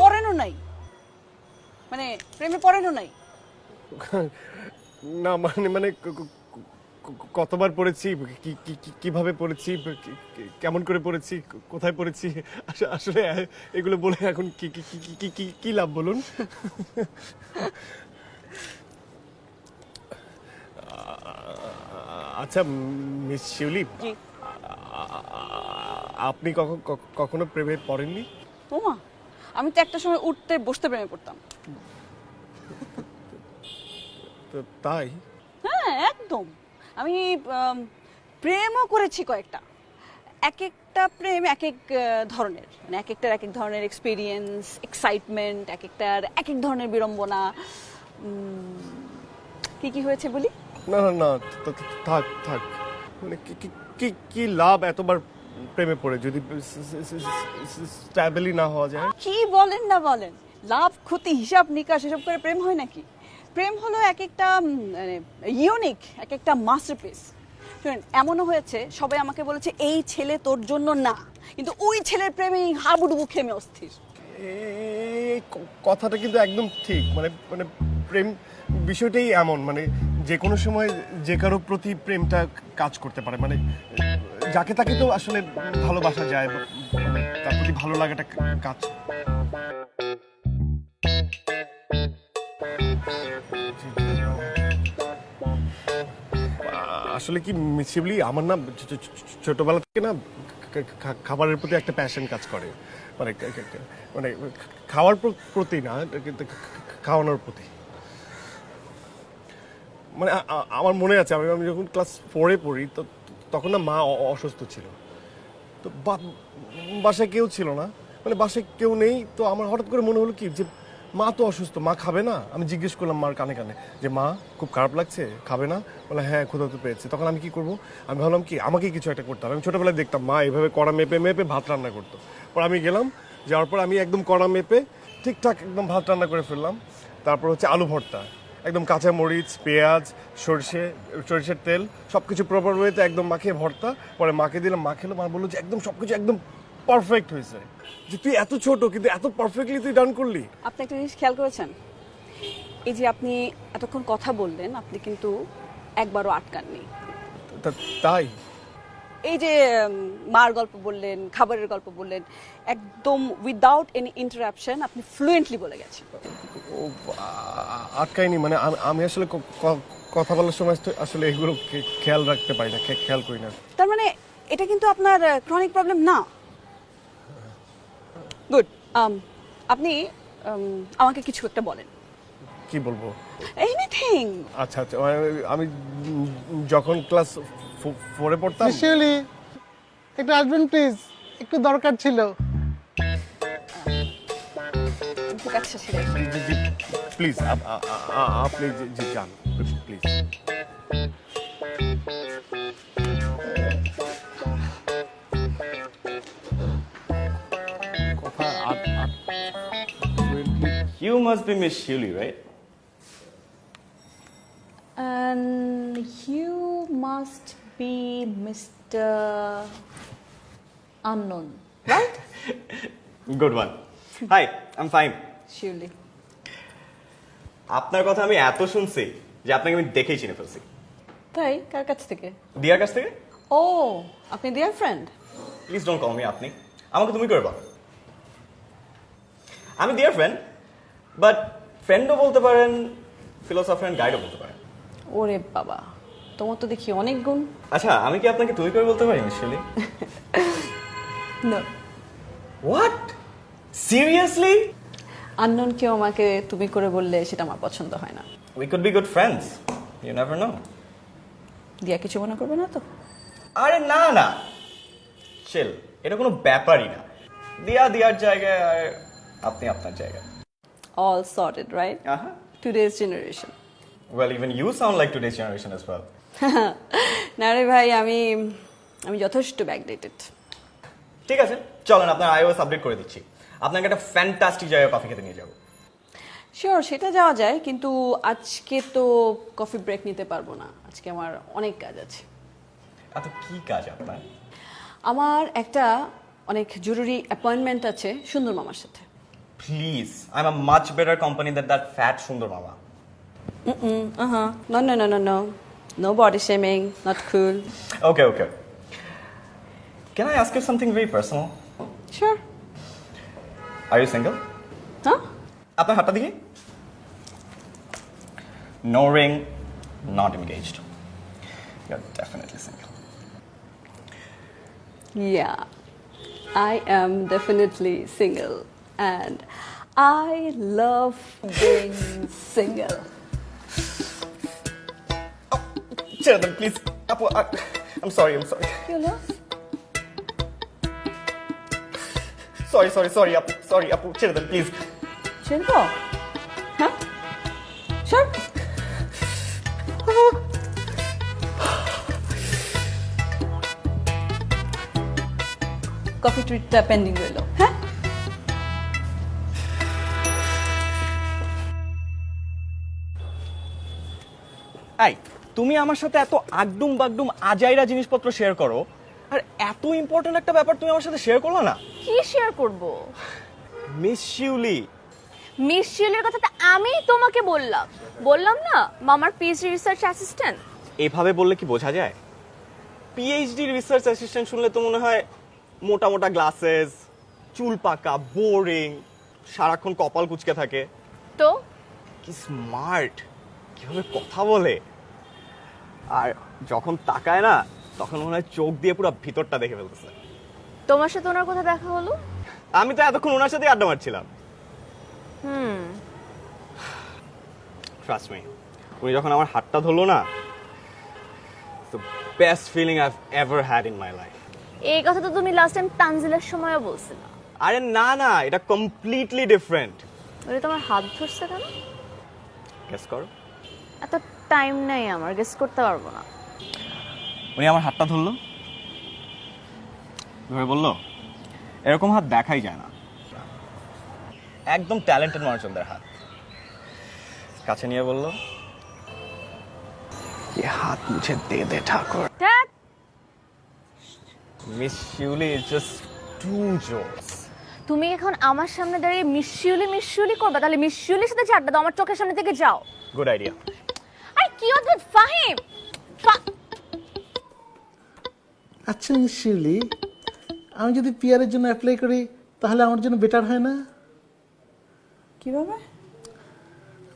পড়েনও নাই? মানে প্রেমে পড়েনও নাই? না মানে মানে কতবার পড়েছি, কিভাবে পড়েছি, কেমন করে পড়েছি, কোথায় পড়েছি, আসলে এগুলো বলে এখন কি লাভ বলুন? আচ্ছা মিস শিউলি, আপনি কখনো প্রেমে পড়েননি? ওমা, আমি তো একটা সময় উঠতে বসতে প্রেমে পড়তাম। তো তাই? হ্যাঁ একদম। আমি প্রেমও করেছি কয়েকটা, এক একটা প্রেম এক এক ধরনের, মানে এক একটার এক এক ধরনের এক্সপিরিয়েন্স, এক্সাইটমেন্ট, এক একটার এক এক ধরনের বিড়ম্বনা। কি কি হয়েছে বলি? না না না, থাক থাক, মানে কি কি কি কি লাভ এতবার প্রেমে পড়ে যদি স্ট্যাবলি না হওয়া যায়? কি বলেন না বলেন, লাভ ক্ষতি হিসাব নিকাশ এসব করে প্রেম হয় নাকি? প্রেম হলো এক একটা মানে ইউনিক, এক একটা মাস্টারপিস। শুনেন, এমনও হয়েছে সবাই আমাকে বলেছে এই ছেলে তোর জন্য না, কিন্তু ওই ছেলের প্রেমে হাবুডুবু খেমে অস্থির। এই কথাটা কিন্তু একদম ঠিক, মানে মানে প্রেম বিষয়টাই এমন, মানে যে কোনো সময় যে কারো প্রতি প্রেমটা কাজ করতে পারে, মানে যাকে তাকে তো আসলে ভালোবাসা যায়, মানে তার প্রতি ভালো লাগাটা কাজ। আসলে কি মিসিবলি আমার না ছোটবেলা থেকে না খাবারের প্রতি একটা প্যাশন কাজ করে, মানে মানে খাওয়ার প্রতি না, কিন্তু খাওয়ানোর প্রতি। মানে আমার মনে আছে আমি আমি যখন ক্লাস 4-এ পড়ি, তো তখন না মা অসুস্থ ছিল, তো বাসায় কেউ ছিল না, মানে বাসায় কেউ নেই, তো আমার হঠাৎ করে মনে হলো কি যে মা তো অসুস্থ, মা খাবে না। আমি জিজ্ঞেস করলাম মার কানে কানে যে মা খুব খারাপ লাগছে, খাবে না? বলে হ্যাঁ ক্ষুধা তো পেয়েছে। তখন আমি কি করব, আমি ভাবলাম কি আমাকে কিছু একটা করতে হবে। আমি ছোটবেলায় দেখতাম মা এইভাবে কড়া মেপে মেপে ভাত রান্না করতো, পর আমি গেলাম, যাওয়ার পর আমি একদম কড়া মেপে ঠিকঠাক একদম ভাত রান্না করে ফেললাম। তারপর হচ্ছে আলু ভর্তা, একদম কাঁচা মরিচ, পেঁয়াজ, সরষের তেল সব কিছু প্রপার ওয়েতে একদম মাখিয়ে ভর্তা। পরে মাকে দিলাম, মা খেলো, মা বললো যে একদম সব কিছু একদম পারফেক্ট হয়েছে, যে তুই এত ছোট কিন্তু এত পারফেক্টলি তুই ডান করলি। আপনি একটা জিনিস খেয়াল করেছেন, এই যে আপনি এতক্ষণ কথা বললেন, আপনি কিন্তু একবারও আটকাননি। তাই এই যে মার গল্প বললেন, খাবারের গল্প বললেন, একদম উইদাউট এনি ইন্টারাপশন আপনি ফ্লুয়েন্টলি বলে গেছেন। ও আটকায়নি, মানে আমি আসলে কথা বলার সময় তো আসলে এগুলো খেয়াল রাখতে পারি না, খেয়াল করি না। তার মানে এটা কিন্তু আপনার ক্রনিক প্রবলেম না। গুড। আপনি আমাকে কিছু একটা বলেন। কি বলবো? এনিথিং। আচ্ছা আচ্ছা, আমি যখন ক্লাস 4-এ পড়তাম। শিউলি, একটু আসবেন প্লিজ, একটু দরকার ছিল। আচ্ছা ছেড়ে প্লিজ আপনি যে যান please. You must be Miss Shuli, right? And you must be Mr. Unknown, right? Good one. Hi, I'm fine. Surely. আপনার কথা আমি এত শুনছি যে আপনাকে আমি দেখেই চিনে ফেলছি। তাই? কার কাছ থেকে? দিয়ার কাছ থেকে। ও, আপনি dear friend? Please don't call me আপনি, আমাকে তুমি করে বলো। আমি ডিয়ার ফ্রেন্ড, বাট ফ্রেন্ডও বলতে পারেন, ফিলোসফার এন্ড গাইডও বলতে পারেন। ওরে বাবা, তোমার তো দেখি অনেক গুণ। আচ্ছা, আমি কি আপনাকে তুমি করে বলতে পারি miss Shiuli? No. What? Seriously? Unknown কেউ আমাকে তুমি করে বললে সেটা আমার পছন্দ হয় না। We could be good friends, you never know. Diya কিছু মনে করবে না তো? আরে না না, চিল, এটা কোনো ব্যাপারই না। দিয়া দিয়ার জায়গায় আর আপনি আপনার জায়গায়। All sorted, right? আহা, today's generation. well even you sound like today's generation as well. না রে ভাই, আমি যথেষ্ট ব্যাকডেটেড। ঠিক আছে, চলেন আপনার iOS আপডেট করে দিচ্ছি, আপনাকে একটা ফ্যান্টাস্টিক জায়গায় কফি খেতে নিয়ে যাবো। শিওর, সেটা যাওয়া যায়, কিন্তু আজকে তো কফি ব্রেক নিতে পারবো না, আজকে আমার অনেক কাজ আছে। এত কি কাজ আপনার? আমার একটা অনেক জরুরি অ্যাপয়েন্টমেন্ট আছে সুন্দর মামার সাথে। Please, I am a much better company than that fat সুন্দর মামা। No, no, no, no, no. No body shaming, not cool. Okay, okay. Can I ask you something very personal? Sure. Are you single? Huh? আপনার হাতটা দেখি। No ring, not engaged. You're definitely single. Yeah, I am definitely single, and I love being single. ছেড়ে দেন please আপু, I'm sorry. You love? Sorry আপু, ছেড়ে দেন please. Sure. Huh? Sure. Coffee ট্রিটটা পেন্ডিং রইলো, হ্যাঁ? এই তুমি আমার সাথে এত আগডুম বাগডুম আজাইরা জিনিসপত্র শেয়ার করো, আর এত ইম্পর্টেন্ট একটা ব্যাপার তুমি আমার সাথে শেয়ার করলো না। কি শেয়ার করব? মিস শিউলি। মিস শিউলির কথা তো আমি তোমাকে বললাম না, মামার পিএইচডি রিসার্চ অ্যাসিস্ট্যান্ট। এইভাবে বললে কি বোঝা যায়? পিএইচডি রিসার্চ অ্যাসিস্ট্যান্ট শুনলে তো মনে হয় মোটা মোটা গ্লাসেস, চুল পাকা, বোরিং, সারাক্ষণ কপাল কুঁচকে থাকে। তো কি স্মার্ট, কিভাবে কথা বলে, আর যখন তাকায় না তখন মনে হয় চোখ দিয়ে পুরো ভিতরটা দেখে ফেলতেছে। তোমার সাথে ওনার কথা দেখা হলো? আমি তো এতক্ষণ ওনার সাথে আড্ডা মারছিলাম। ট্রাস্ট মি, উনি যখন আমার হাতটা ধরলো না, the best feeling I have ever had in my life. এই কথা তো তুমি লাস্ট টাইম তানজিলের সময়ও বলছিলে। আরে না না, এটা কমপ্লিটলি ডিফারেন্ট। উনি তোমার হাত ধরছে কেন? গেস করো। এত টাইম নাই আমার, গেস করতে পারবো না। উনি আমার হাতটা ধরলো, ধরে বললো এরকম হাত দেখাই যায় না, একদম ট্যালেন্টেড মানুষদের হাত। কাছে নিয়ে বলল, ये हाथ मुझे दे दे ठाकुर। ধ্যাৎ, miss Shiuli is just too জোস। তুমি এখন আমার সামনে দাঁড়িয়ে মিস শিউলি করবে? তাহলে মিস শিউলির সাথে চারটা দাও, আমার চোখের সামনে থেকে যাও। Good idea. আরে কি অদ্ভুত ফাহিম! আচ্ছা মিস শিউলি, আমি যদি পিআরের জন্য অ্যাপ্লাই করি তাহলে আমার জন্য বেটার হয় না? কিভাবে?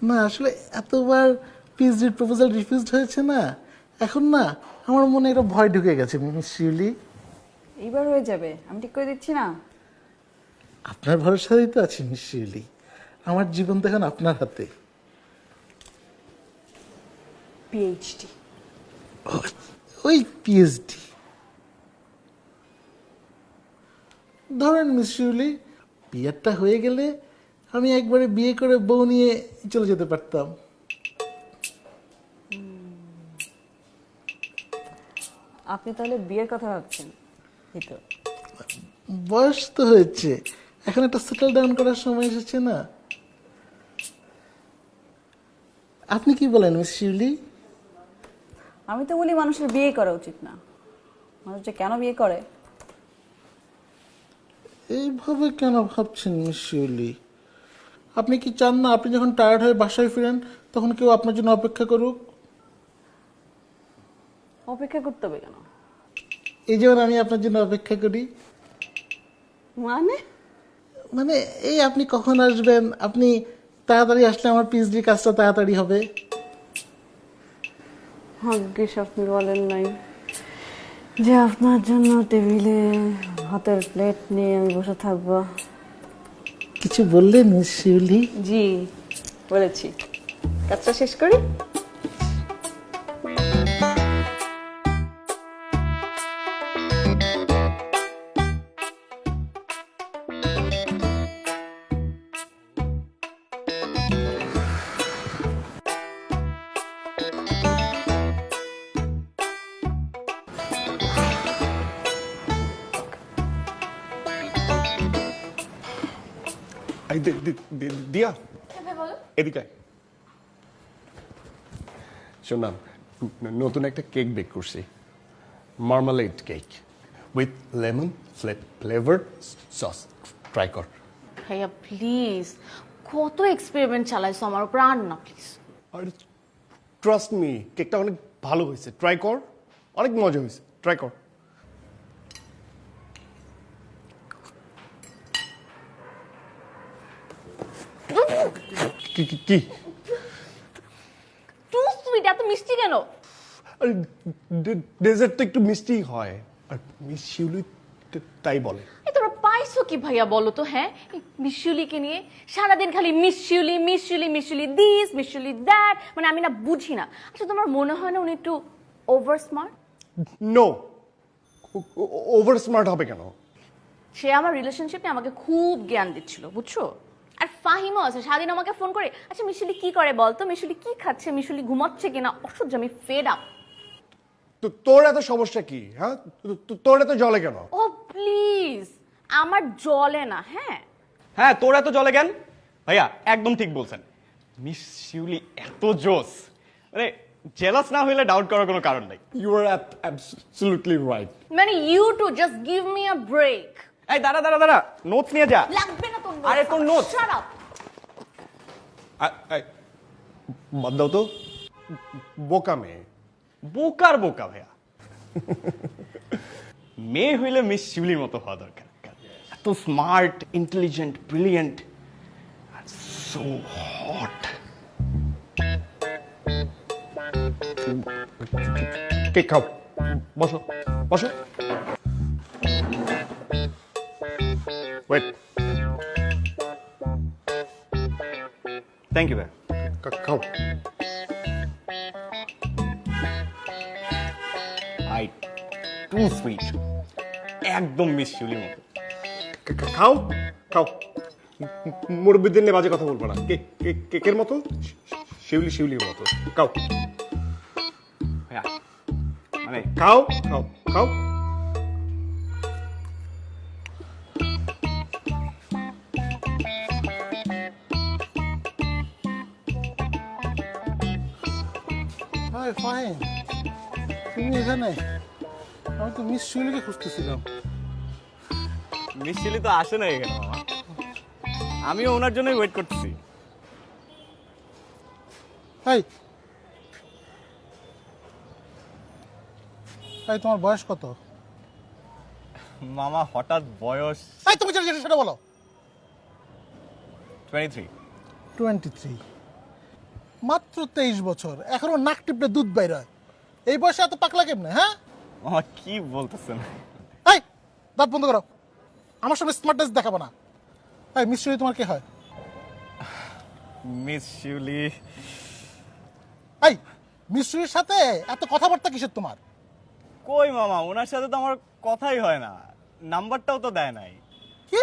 না আসলে এতবার পিএইচডির প্রপোজাল রিফিউজড হয়েছে না, এখন না আমার মনে একটা ভয় ঢুকে গেছে মিস শিউলি। এইবার হয়ে যাবে, আমি ঠিক করে দিচ্ছি না। আপনার ভরসাতেই তো আছি মিস শিউলি, আমার জীবন তো এখন আপনার হাতে। পিএইচডি। ওই পিএইচডি ধরেন মিস শিউলি, বিয়েটা হয়ে গেলে আমি একবারে বিয়ে করে বউ নিয়ে চলে যেতে পারতাম। আপনি তাহলে বিয়ের কথা ভাবছেন? এই তো বয়স তো হয়েছে, এখন একটা সেটেল ডাউন করার সময় এসেছে না? আপনি কি বলেন মিস শিউলি? আমি তো বলি মানুষের বিয়ে করা উচিত না। মানুষ যে কেন বিয়ে করে? এইভাবে কেন ভাবছেন মিস শিউলি? আপনি কি চান না আপনি যখন টায়ার্ড হয়ে বাসায় ফিরেন তখন কেউ আপনার জন্য অপেক্ষা করুক? অপেক্ষা করতে হবে কেন? এই যেমন আমি আপনার জন্য অপেক্ষা করি। মানে মানে এই আপনি কখন আসবেন, আপনি তাড়াতাড়ি আসলে আমার পিএইচডি কাজটা তাড়াতাড়ি হবে। ভাগ্যিস আপনি বলেন নাই যে আপনার জন্য টেবিলে ভাতের প্লেট নিয়ে আমি বসে থাকবো। কিছু বললেন মিস শিউলি? জি বলেছি, কাজটা শেষ করি। দিয়া এদিকে আয়। শোন না, নতুন একটা কেক বেক করছি, marmalade cake with lemon flavour sauce, try কর। ভাইয়া প্লিজ, কত এক্সপেরিমেন্ট চালাইছো আমার উপর, আর না প্লিজ। আর ট্রাস্ট মি, কেকটা অনেক ভালো হয়েছে, ট্রাই কর, অনেক মজা হয়েছে, ট্রাই কর। কি টু সুইট, এত মিষ্টি কেন? আরে ডেজার্ট তো একটু মিষ্টি হয়, আর মিস শিউলি তাই বলে। এই তোমরা পাইছো কি ভাইয়া বলো তো? হ্যাঁ, মিস শিউলিকে নিয়ে সারাদিন খালি miss Shiuli miss Shiuli miss Shiuli this miss Shiuli that, মানে আমি না বুঝি না। আচ্ছা তোমার মনে হয় না উনি একটু over smart? No, over smart হবে কেন? সে আমার রিলেশনশিপে আমাকে খুব জ্ঞান দিচ্ছিল, বুঝছো? আর ফাহিমও আছে, সারাদিন আমাকে ফোন করে, আচ্ছা মিশুলি কি করে বলতো, মিশুলি কি খাচ্ছে, মিশুলি ঘুমাচ্ছে কিনা। অসহ্য, আমি ফেড আপ। তো তোর এত সমস্যা কি? হ্যাঁ, তোর এত জলে কেন? ও প্লিজ আমার জলে না, হ্যাঁ? হ্যাঁ, তোর এত জলে জ্ঞান? ভাইয়া একদম ঠিক বলছেন, মিস শিউলি এত জোস, মানে জেলাস না হইলে ডাউট করার কোনো কারণ নাই। You are absolutely right. মানে you two just give me a break. এই দাঁড়া দাঁড়া দাঁড়া, নোটস নিয়ে যা। লাগবে না তোর notes আরে তোর আমার। notes। Shut up. বাদ দাও তো, বোকা মেয়ে। বোকার বোকা ভাইয়া। মেয়ে হইলে মিস শিউলির মতো হওয়া দরকার, এত smart, intelligent, brilliant, so hot. Cake খাও, বসো বসো। ওয়েট, থ্যাংক ইউ ভাইয়া। খাও। আই টু সুইট, একদম মিস শিউলির মতো। খাও খাও, মুরব্বীদের নিয়ে বাজে কথা বলবো না। কেকের মতো, শিউলি শিউলির মতো। খাও ভাইয়া মানে খাও খাও খাও। হাই ফাইন, তুমি এখানে? আমি তো মিস শিউলিকে খুঁজতেছিলাম। মিস শিউলি তো আসে না এখানে মামা, আমিও ওনার জন্যই ওয়েট করতেছি। হাই হাই, তোমার বয়স কত? মামা হঠাৎ বয়স হাই, তুমি যেটা সেটা বলো। 23। 23, মাত্র 23 বছর, এখনো নাক টিপলে দুধ বাইর হয়। এই বয়সে এত পাকলা কেমনে? হ্যাঁ, মামা কি বলতেছেন? এই দাঁত বন্ধ করো, আমার সামনে স্মার্টনেস দেখাবো না। এই মিস শিউলি তোমার কে হয়? মিস শিউলি এই মিস শিউলির সাথে এত কথাবার্তা কিসের তোমার? কই মামা, ওনার সাথে তো আমার কথাই হয় না, নাম্বারটাও তো দেয় নাই। কি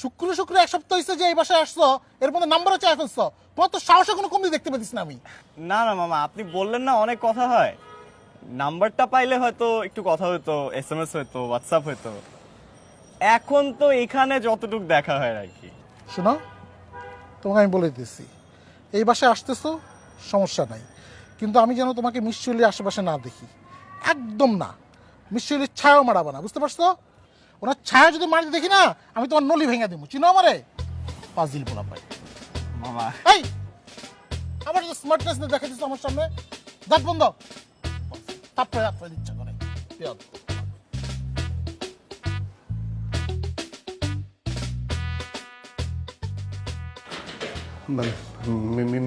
শুক্র শুক্র এক সপ্তাহ হয়েছে যে এই বাসায় আসছো, এর মধ্যে নাম্বারও চাই ফেলছো? তোমার তো সাহসে কোনো কমতি দেখতে পেতিস না আমি। না না মামা, আপনি বললেন না অনেক কথা হয়, নাম্বারটা পাইলে হয়তো একটু কথা হইতো, SMS হইতো, হোয়াটসঅ্যাপ হইতো। এখন তো এখানে যতটুকু দেখা হয় আর কি। শোনো, তোমাকে আমি বলে দিচ্ছি, এই বাসায় আসতেছো সমস্যা নাই, কিন্তু আমি যেন তোমাকে মিস শিউলির আশেপাশে না দেখি, একদম না। মিস শিউলির ছায়াও মারাবো না, বুঝতে পারছো? ওনার ছায়া যদি মারিতে দেখি না, আমি তোমার নলি ভেঙে দিব। চিনো আমারে? পাজিল বলা পাই। মামা এই আমার যদি স্মার্টনেস না দেখা দিচ্ছ আমার সামনে, দাঁত বন্ধ, তারপরে ইচ্ছা করে পেঁয়াজ।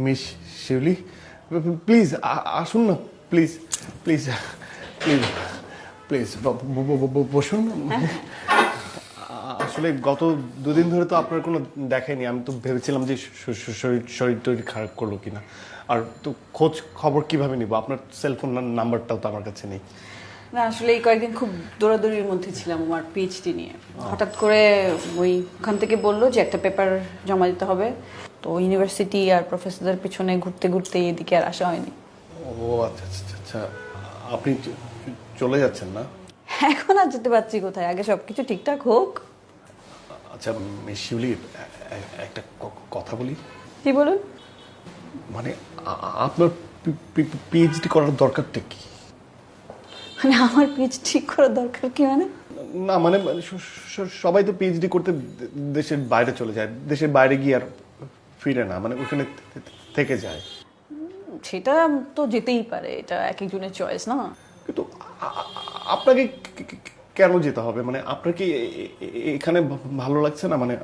মিস শিউলি, প্লিজ আসুন না, প্লিজ প্লিজ প্লিজ প্লিজ বসুন। আসলে গত দুদিন ধরে তো আপনার কোনো দেখায়নি, আমি তো ভেবেছিলাম যে শরীর টরীর খারাপ করলো কিনা, আর তো খোঁজ খবর কিভাবে নিব? আপনার সেলফোন নাম্বারটাও তো আমার কাছে নেই। না আসলে এই কয়েকদিন খুব দৌড়াদৌড়ির মধ্যে ছিলাম আমার পিএইচডি নিয়ে। হঠাৎ করে ওখান থেকে বললো যে একটা পেপার জমা দিতে হবে, তো ইউনিভার্সিটি আর প্রফেসরদের পিছনে ঘুরতে ঘুরতে এদিকে আর আসা হয়নি। ও আচ্ছা আচ্ছা আচ্ছা, আপনি চলে যাচ্ছেন না? এখন আর যেতে পারছি কোথায়, আগে সবকিছু ঠিকঠাক হোক। আচ্ছা মিস শিউলি, একটা কথা বলি। কি বলুন? মানে আপনার পিএইচডি করার দরকারটা কি? মানে আমার পিএইচডি করার দরকার কি? মানে না মানে সবাই তো পিএইচডি করতে দেশের বাইরে চলে যায়, দেশের বাইরে গিয়ে আর ফিরে না, মানে ওখানে থেকে যায়। সেটা তো যেতেই পারে, এটা এক একজনের চয়েস না। কিন্তু আপনাকে কেন যেতে হবে? মানে আপনার কি এখানে ভালো লাগছে না? মানে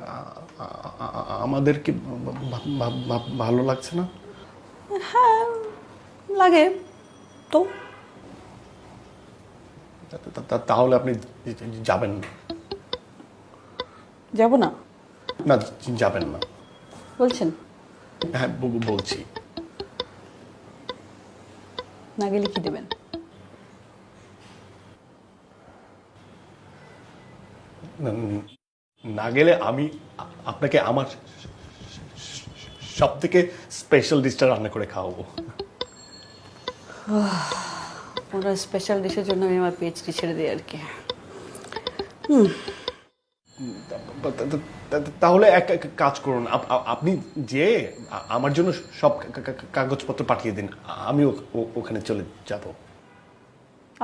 আমাদের কি ভালো লাগছে না? হ্যাঁ লাগে তো। তাহলে আপনি যাবেন না? যাব না না, যাবেন না বলছেন? হ্যাঁ বলছি। না গেলে কি দেবেন? না গেলে আমি আপনাকে আমার সব থেকে স্পেশাল ডিশটা রান্না করে খাওয়াবো। ওরা স্পেশাল ডিশের জন্য আমি আমার পিএইচডি ছেড়ে দিই আর কি। তাহলে এক এক কাজ করুন, আপনি যে আমার জন্য সব কাগজপত্র পাঠিয়ে দিন, আমি ওখানে চলে যাব।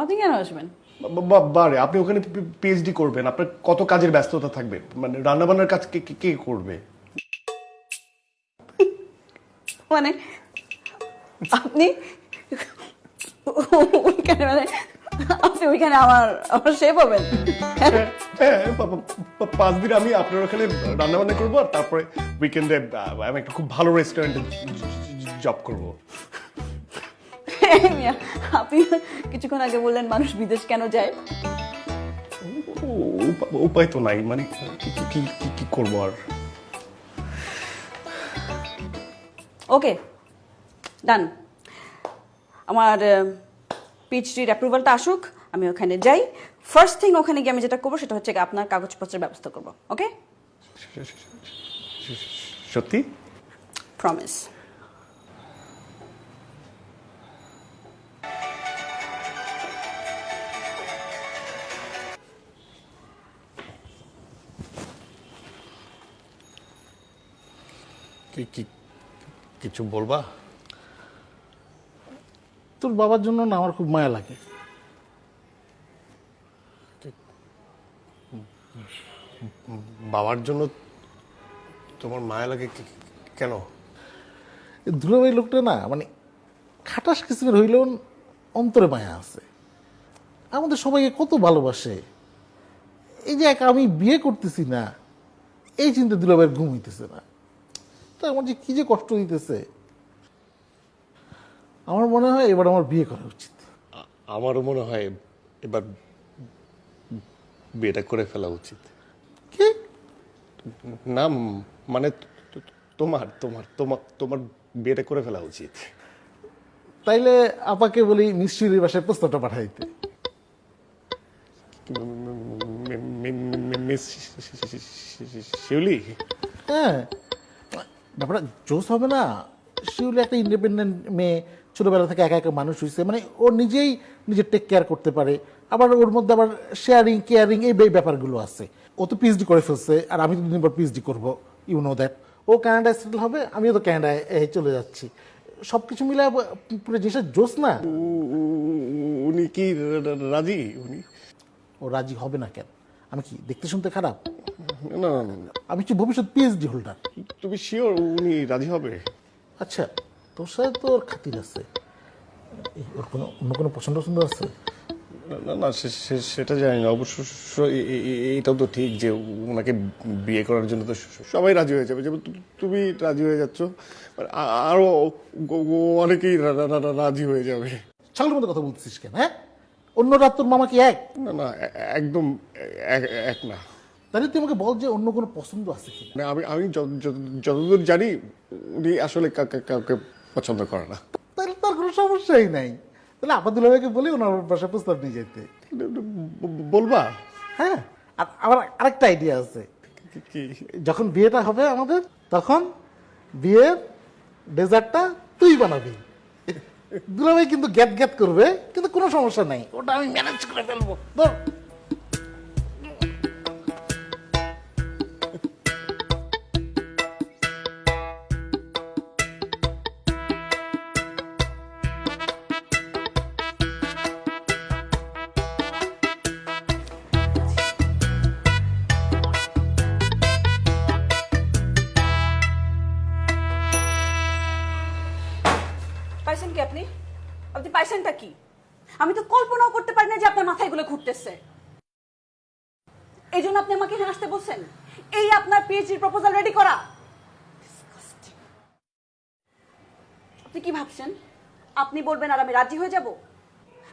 আপনি কেন আসবেন? বারে আপনি ওখানে পিএইচডি করবেন, আপনার কত কাজের ব্যস্ততা থাকবে, মানে রান্নাবান্নার কাজ কে কে করবে? মানে আপনি ওইখানে মানে আপনি ওইখানে আমার আমার শেফ হবেন? হ্যাঁ, 5 দিন আমি আপনার ওখানে রান্নাবান্না করবো, আর তারপরে উইকেন্ডে আমি একটা খুব ভালো রেস্টুরেন্টে জব করবো। মিয়া, আপনি কিছুক্ষণ আগে বললেন মানুষ বিদেশ কেন যায়? উপায় তো নাই, মানে কি কি করবো আর। ওকে, ডান। আমার পিএইচডির অ্যাপ্রুভালটা আসুক, আমি ওখানে যাই। ফার্স্ট থিং ওখানে গিয়ে আমি যেটা করবো সেটা হচ্ছে আপনার কাগজপত্রের ব্যবস্থা করবো। ওকে, সত্যি? প্রমিস। কিছু বলবা? তোর বাবার জন্য না আমার খুব মায়া লাগে। বাবার জন্য তোমার মায়া লাগে কেন? এই দুলাভাই লোকটা না মানে খাটাস কিসিমের হইলেও অন্তরে মায়া আছে, আমাদের সবাইকে কত ভালোবাসে। এই যে একা আমি বিয়ে করতেছি না, এই চিন্তা দুলাভাইয়ের ঘুম হইতেছে না। তা আমার যে কি যে কষ্ট দিতেছে। আমার মনে হয় এবার আমার বিয়ে করা উচিত। আমারও মনে হয় এবার বিয়েটা করে ফেলা উচিত। কি? না মানে তোমার তোমার তোমার তোমার বিয়েটা করে ফেলা উচিত। তাইলে আপাকে বলি মিষ্টির বাসায় প্রস্তাবটা পাঠাই দিতে। মিস শিউলি? হ্যাঁ, ব্যাপারটা জোস হবে না? শিউলি একটা ইন্ডিপেন্ডেন্ট মেয়ে, ছোটবেলা থেকে একা একা মানুষ হয়েছে, মানে ও নিজেই নিজের টেক কেয়ার করতে পারে। আবার ওর মধ্যে আবার শেয়ারিং কেয়ারিং এই ব্যাপারগুলো আছে। ও তো পিএইচডি করে ফেলছে, আর আমি তো দুদিন পর পিএইচডি করবো, ইউ নো দ্যাট। ও কানাডায় সেটেল হবে, আমিও তো কানাডায় চলে যাচ্ছি। সব কিছু মিলে পুরো জিনিসটা জোস না? উনি কি রাজি? উনি ও রাজি হবে না কেন? আমি কি দেখতে শুনতে খারাপ? না, আমি কি ভবিষ্যৎ পিএইচডি হোল্ডার। তুমি শিওর উনি রাজি হবে? আচ্ছা, তোর সাথে তো ওর খাতির আছে, ওর কোনো অন্য কোনো পছন্দ আছে? না না, সেটা জানি না অবশ্য। এইটাও তো ঠিক যে ওনাকে বিয়ে করার জন্য তো সবাই রাজি হয়ে যাবে, যেমন তুমি রাজি হয়ে যাচ্ছ, আরো অনেকেই রাজি হয়ে যাবে। ছাগলের মতো কথা বলতেছিস কেন? হ্যাঁ, অন্য রাত তোর মামা কি এক? না না, একদম এক না। তাহলে তুই আমাকে বল যে অন্য কোনো পছন্দ আছে কি? মানে আমি যতদূর জানি উনি আসলে কাউকে পছন্দ করে না। তাহলে তার কোনো সমস্যাই নাই। তাহলে আপাদুল্লাহ ভাইকে বলে ওনার বাসায় প্রস্তাব নিয়ে যেতে। বলবা? হ্যাঁ, আর আমার আরেকটা আইডিয়া আছে। কি? যখন বিয়েটা হবে আমাদের, তখন বিয়ের ডেজার্টটা তুই বানাবি। দুলাভাই কিন্তু গ্যাত গ্যাত করবে, কিন্তু কোনো সমস্যা নাই, ওটা আমি ম্যানেজ করে ফেলবো। ধর। পাইছেন কি আপনি? আপনি পাইছেনটা কি? আমি তো কল্পনাও করতে পারি না যে আপনার মাথায় এগুলো ঘুরতেছে। এই জন্য আপনি আমাকে এখানে আসতে বলছেন? এই আপনার পিএইচডি প্রপোজাল রেডি করা? আপনি কি ভাবছেন আপনি বলবেন আর আমি রাজি হয়ে যাব?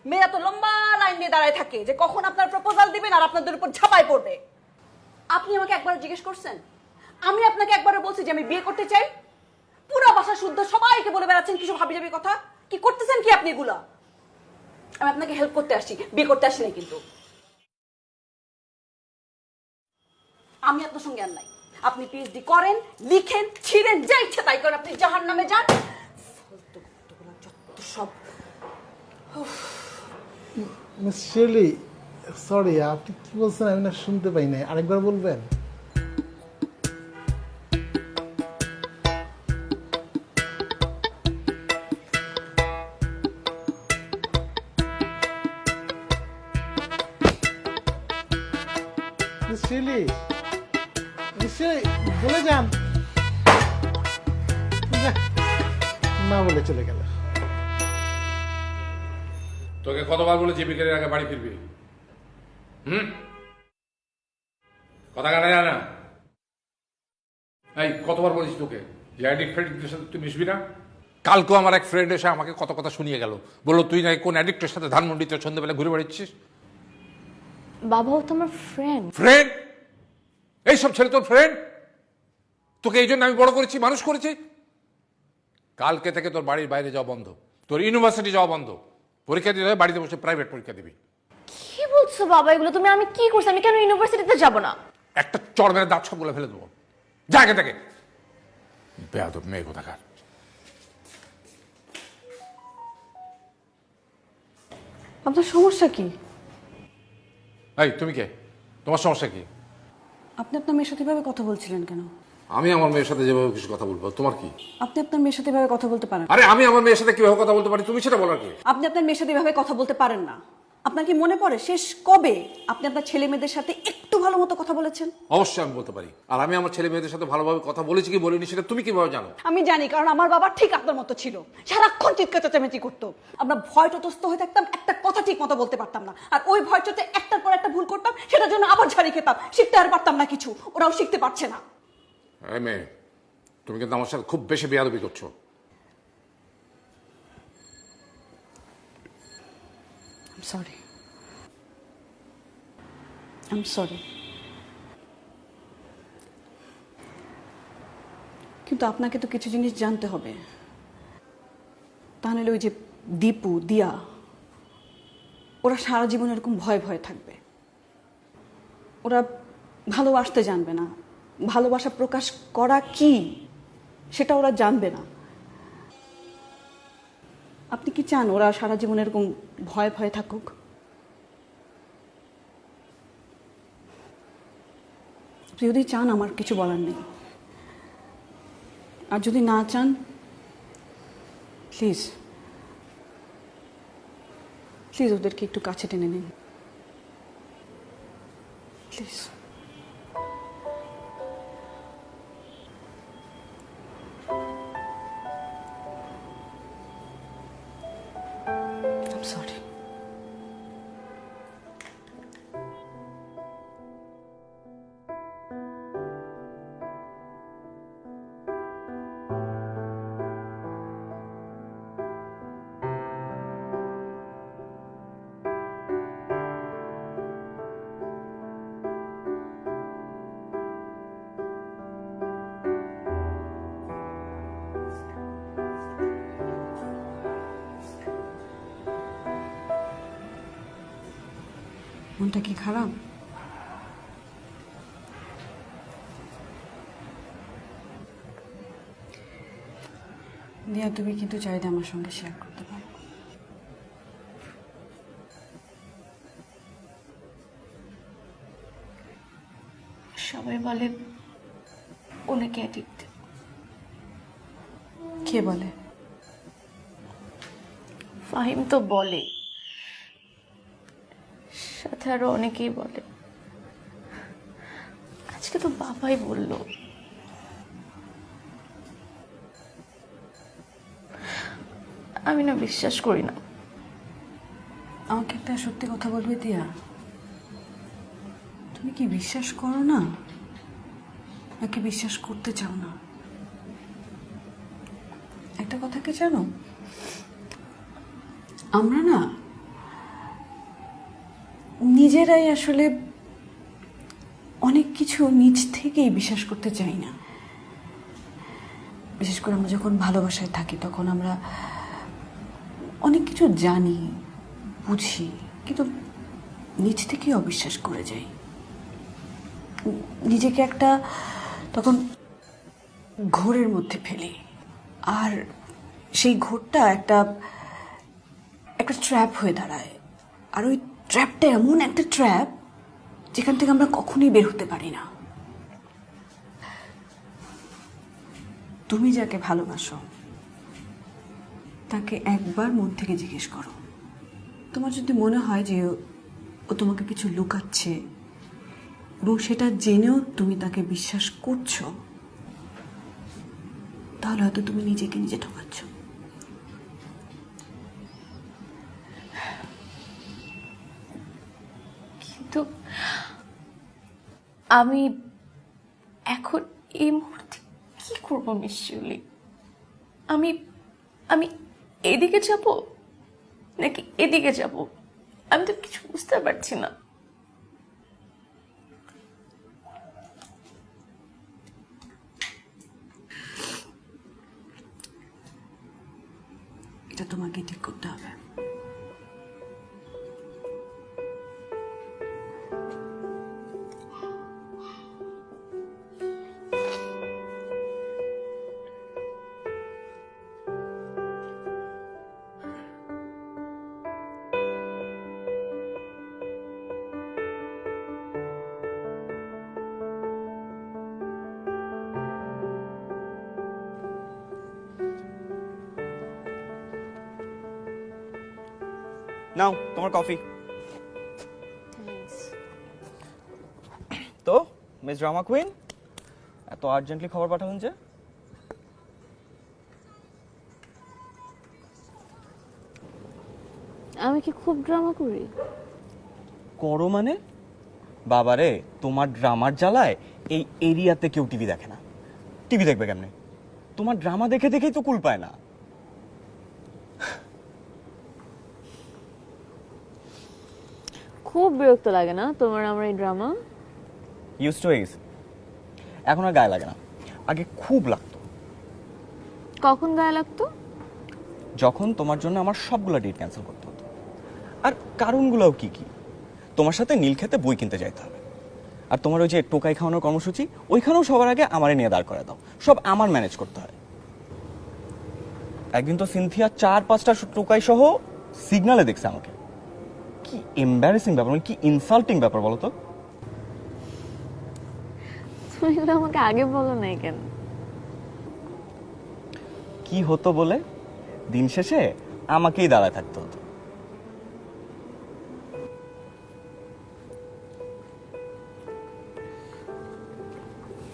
মেয়েরা তো লম্বা লাইন দিয়ে দাঁড়ায় থাকে যে কখন আপনার প্রপোজাল দিবেন আর আপনাদের উপর ঝাঁপায় পড়বে। আপনি আমাকে একবার জিজ্ঞেস করছেন? আমি আপনাকে একবারে বলছি যে আমি বিয়ে করতে চাই? পুরো বাসা শুদ্ধ সবাইকে বলে বেড়াচ্ছেন কিছু হাবি জাবি কথা। কি করতেছেন কি আপনি এগুলা? আমি আপনাকে হেল্প করতে আসছি, বিয়ে করতে আসি নাই। কিন্তু আমি আপনার সঙ্গে আর নাই। আপনি পিএইচডি করেন, লিখেন, ছিঁড়েন, যা ইচ্ছা তাই করেন, আপনি জাহান্নামে যান। সব মিস শিরলি, সরি, আপনি কি বলছেন আমি না শুনতে পাই নাই, আরেকবার বলবেন? শিলি, নিশ্চয়ই বলে যান। যাহ, না বলে চলে গেল। তোকে কতবার বলেছি বিকেলের আগে বাড়ি ফিরবি? কথা কাটা যায় না। এই কতবার বলেছি তোকে যে অ্যাডিক্ট ফ্রেন্ডদের সাথে তুই মিশবি না? কালকেও আমার এক ফ্রেন্ড এসে আমাকে কত কথা শুনিয়ে গেল, বললো তুই নাকি কোন অ্যাডিক্টের সাথে ধানমন্ডিতে সন্ধ্যেবেলা ঘুরে বেড়াচ্ছিস। বাবাও তো আমার ফ্রেন্ড। ফ্রেন্ড? এইসব ছেলে তোর ফ্রেন্ড? তোকে এই জন্য আমি বড় করেছি, মানুষ করেছি। কালকে থেকে তোর বাড়ির বাইরে যাওয়া বন্ধ, তোর ইউনিভার্সিটি যাওয়া বন্ধ। পরীক্ষা দিতে হবে বাড়িতে বসে প্রাইভেট পরীক্ষা দিবি। কি বলছো বাবা এগুলো? আমি কি করছি? আমি কেন ইউনিভার্সিটিতে যাব না? একটা চড় মেরে দাঁত সবগুলো ফেলে দেবো। যা আগে থেকে, বেয়াদব মেয়ে কোথাকার। আপনার সমস্যা কি? এই তুমি কে? তোমার সমস্যা কি? আপনি আপনার মেয়ের সাথে এভাবে কথা বলছিলেন কেন? আমি আমার মেয়ের সাথে যেভাবে কিছু কথা বলবো, তোমার কি? আপনি আপনার মেয়ের সাথে এভাবে কথা বলতে পারেন? আরে আমি আমার মেয়ের সাথে কিভাবে কথা বলতে পারি তুমি সেটা বলার কি? আপনি আপনার মেয়ের সাথে এভাবে কথা বলতে পারেন না। আপনার কি মনে পড়ে শেষ কবে আপনি আপনার ছেলে মেয়েদের সাথে একটু ভালো মতো কথা বলেছেন? অবশ্যই আমি বলতে পারি। আর আমি আমার ছেলে মেয়েদের সাথে ভালোভাবে কথা বলেছি কি বলিনি সেটা তুমি কিভাবে জানো? আমি জানি, কারণ আমার বাবা ঠিক আপনার মতো ছিল, সারাক্ষণ চিৎকার চেঁচামেচি করতো। আমরা ভয় ততস্থ হয়ে থাকতাম, একটা কথা ঠিক মতো বলতে পারতাম না। আর ওই ভয় চোটে একটার পর একটা ভুল করতাম, সেটার জন্য আবার ঝাড়ি খেতাম। শিখতে আর পারতাম না কিছু, ওরাও শিখতে পারছে না। এই মেয়ে, তুমি কিন্তু আমার সাথে খুব বেশি বেয়াদবি করছো। Sorry, I'm sorry. কিন্তু আপনাকে তো কিছু জিনিস জানতে হবে, তাহলে ওই যে দীপু দিয়া ওরা সারা জীবন এরকম ভয় ভয়ে থাকবে। ওরা ভালোবাসতে জানবে না, ভালোবাসা প্রকাশ করা কি সেটা ওরা জানবে না। আপনি কি চান ওরা সারা জীবন এরকম ভয়ে ভয়ে থাকুক? যদি চান আমার কিছু বলার নেই, আর যদি না চান প্লিজ প্লিজ ওদেরকে একটু কাছে টেনে নিন প্লিজ। I'm sorry. মনটা কি খারাপ? দিয়া, তুমি কিন্তু চাইলে আমার সঙ্গে শেয়ার করতে পারো। সবাই বলে অনেকে অ্যাডিক্ট। কে বলে? ফাহিম তো বলে, সাথে আরো অনেকেই বলে। আজকে তো বাবাই বলল। আমি না বিশ্বাস করি না। আমাকে একটা সত্যি কথা বলবে দিয়া? তুমি কি বিশ্বাস করো না, নাকি বিশ্বাস করতে চাও না? একটা কথা কি জানো, আমরা না নিজেরাই আসলে অনেক কিছু নিজ থেকেই বিশ্বাস করতে চাই না। বিশেষ করে আমরা যখন ভালোবাসায় থাকি তখন আমরা অনেক কিছু জানি, বুঝি, কিন্তু নিজ থেকেই অবিশ্বাস করে যাই। নিজেকে একটা তখন ঘোরের মধ্যে ফেলি, আর সেই ঘোরটা একটা ট্র্যাপ হয়ে দাঁড়ায়। আর ওই ট্র্যাপটা এমন একটা ট্র্যাপ যেখান থেকে আমরা কখনোই বের হতে পারি না। তুমি যাকে ভালোবাসো তাকে একবার মন থেকে জিজ্ঞেস করো। তোমার যদি মনে হয় যে ও তোমাকে কিছু লুকাচ্ছে এবং সেটা জেনেও তুমি তাকে বিশ্বাস করছো, তাহলে হয়তো তুমি নিজেকে নিজে ঠকাচ্ছ। কিন্তু আমি এখন এই মুহূর্তে কি করব মিশিউলি? আমি আমি এদিকে যাব নাকি এদিকে যাব? আমি তো কিছু বুঝতে পারছি না। এটা তোমাকে ঠিক করতে হবে। নাও তোমার কফি। তো মিস ড্রামা কুইন, এত আর্জেন্টলি খবর পাঠালেন যে? আমি কি খুব ড্রামা করি? করো মানে? বাবারে, তোমার ড্রামার জ্বালায় এই এরিয়াতে কেউ টিভি দেখে না। টিভি দেখবে কেমনে? তোমার ড্রামা দেখে দেখেই তো কুল পায় না। খুব বিরক্ত লাগে না তোমার আমার এই ড্রামা? ইউজ টু হয়ে গেছে, এখন আর গায়ে লাগে না। আগে খুব লাগতো। কখন গায়ে লাগতো? যখন তোমার জন্য আমার সবগুলো ডেট ক্যান্সেল করতে হতো। আর কারণগুলোও কি কি? তোমার সাথে নীল খেতে বই কিনতে যাইতে হবে, আর তোমার ওই যে টোকাই খাওয়ানোর কর্মসূচি, ওইখানেও সবার আগে আমারে নিয়ে দাঁড় করে দাও। সব আমার ম্যানেজ করতে হয়। একদিন তো সিনথিয়া 4-5টা টোকাই সহ সিগনালে দেখছে আমাকে। কি এম্বারেসিং ব্যাপার, মানে কি ইনসাল্টিং ব্যাপার বলো তো। তুমি এগুলো আমাকে আগে বলো নাই কেন? কি হতো বলে, দিন শেষে আমাকেই দাঁড়ায় থাকতে হতো।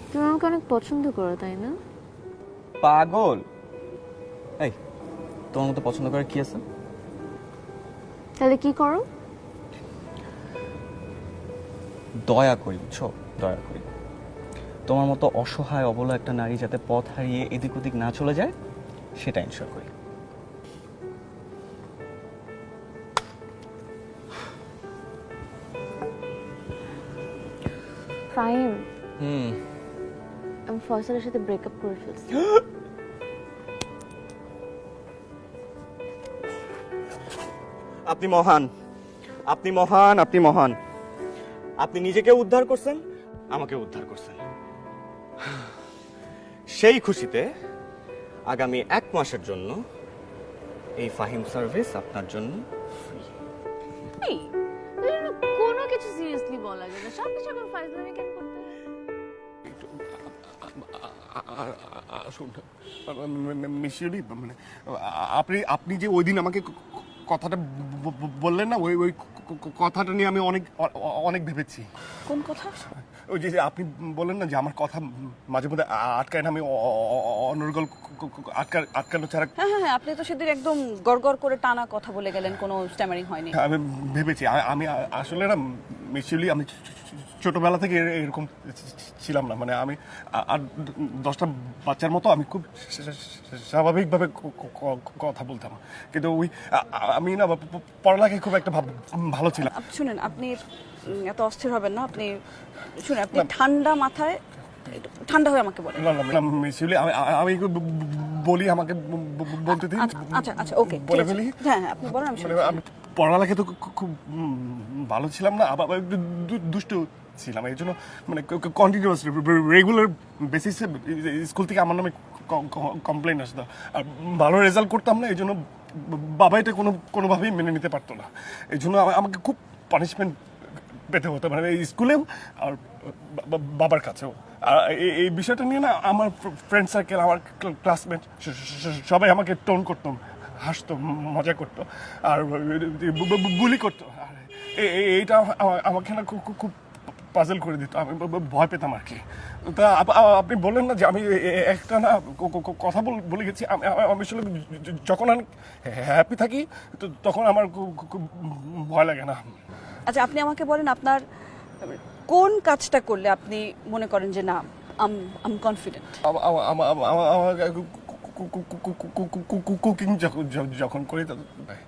তুমি আমাকে অনেক পছন্দ করো তাই না? পাগল। এই, তোমার মতো পছন্দ করার কি আছে? তাহলে কি করো? দয়া করি, বুঝছো, দয়া করি। তোমার মতো অসহায় অবলা একটা নারী যাতে পথ হারিয়ে এদিক ওদিক না চলে যায়, সেটা ইনশিওর করি। ফাহিম, হুম। আমি ফয়সালের সাথে ব্রেকআপ করে ফেলছি। আপনি মহান, আপনি মহান, আপনি মহান। আপনি নিজেকে উদ্ধার করছেন, আমাকে উদ্ধার করছেন। সেই খুশিতে আগামী 1 মাসের জন্য এই ফাহিম সার্ভিস আপনার জন্য ফ্রি। এই, তুমি না কোনো কিছু সিরিয়াসলি বলা যায় না, সব কিছু এখন ফাইজলামি কেন করতে হয়? আসুন মিশরি, মানে আপনি আপনি যে ওই দিন আমাকে কথাটা বললেন না, ওই ওই কথাটা নিয়ে আমি অনেক অনেক ভেবেছি। কোন কথা? ওই যে আপনি বললেন না যে আমার কথা মাঝে মধ্যে আটকায় না, আমি অনর্গল আটকানো ছাড়া। হ্যাঁ হ্যাঁ হ্যাঁ, আপনি তো সেদিন একদম গড়গড় করে টানা কথা বলে গেলেন, কোনো স্ট্যামারিং হয়নি। আমি ভেবেছি আমি আসলে না মিশরি, আমি ছোটবেলা থেকে এরকম ছিলাম না। মানে আমি আর 10টা বাচ্চার মতো আমি খুব স্বাভাবিকভাবে কথা বলতাম, কিন্তু ওই আমি না পড়ালেখায় খুব একটা ভালো ছিলাম। শুনেন, আপনি এত অস্থির হবেন না। আপনি শুনে, আপনি ঠান্ডা মাথায় একটু ঠান্ডা হয়ে আমাকে বলেন। না না না মিশরি, আমি বলি, আমাকে বলতে দিন। আচ্ছা আচ্ছা, ওকে, বলে ফেলি। হ্যাঁ হ্যাঁ, আপনি বলেন। আমি মানে আমি পড়ালেখা তো খুব ভালো ছিলাম না, আবার একটু দুষ্ট ছিলাম। এই জন্য মানে কন্টিনিউয়াস রেগুলার বেসিসে স্কুল থেকে আমার নামে কমপ্লেন আসতো, আর ভালো রেজাল্ট করতাম না। এই জন্য বাবা এটা কোনোভাবেই মেনে নিতে পারতো না। এই জন্য আমাকে খুব পানিশমেন্ট পেতে হতো, মানে স্কুলেও আর বাবার কাছেও। আর এই বিষয়টা নিয়ে না আমার ফ্রেন্ড সার্কেল, আমার ক্লাসমেট সবাই আমাকে টোন করতো, হাসতো, মজা করতো আর বুলি করতো। আর এইটা আমাকে না খুব পাজল করে দিত, আমি ভয় পেতাম আর কি। তা আপনি বললেন না যে আমি একটা না কথা বলে গেছি, আমি আসলে যখন আমি হ্যাপি থাকি তখন আমার খুব ভয় লাগে না। আচ্ছা, আপনি আমাকে বলেন আপনার কোন কাজটা করলে আপনি মনে করেন যে না আম কনফিডেন্ট? কুকিং যখন করি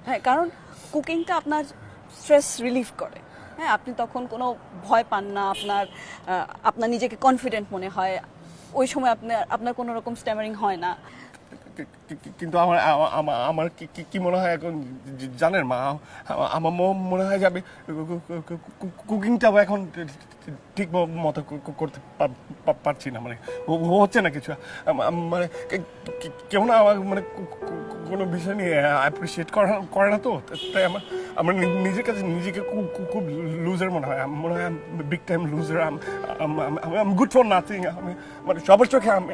হ্যাঁ, কারণ কুকিংটা আপনার স্ট্রেস রিলিফ করে। হ্যাঁ, আপনি তখন কোনো ভয় পান না, আপনার নিজেকে কনফিডেন্ট মনে হয়, ওই সময় আপনার কোনো রকম স্ট্যামারিং হয় না। কিন্তু আমার কি মনে হয় এখন জানেন মা, আমার মনে হয় যে আমি কুকিংটা এখন ঠিক মতো করতে পারছি না, মানে হচ্ছে না কিছু, মানে কেউ না আমার মানে কোনো বিষয় নিয়ে অ্যাপ্রিসিয়েট করে না, তো তাই আমার নিজের কাছে নিজেকে খুব লুজার মনে হয়, বিগ টাইম লুজার, আমি গুড ফর নাথিং, আমি মানে সবার চোখে আমি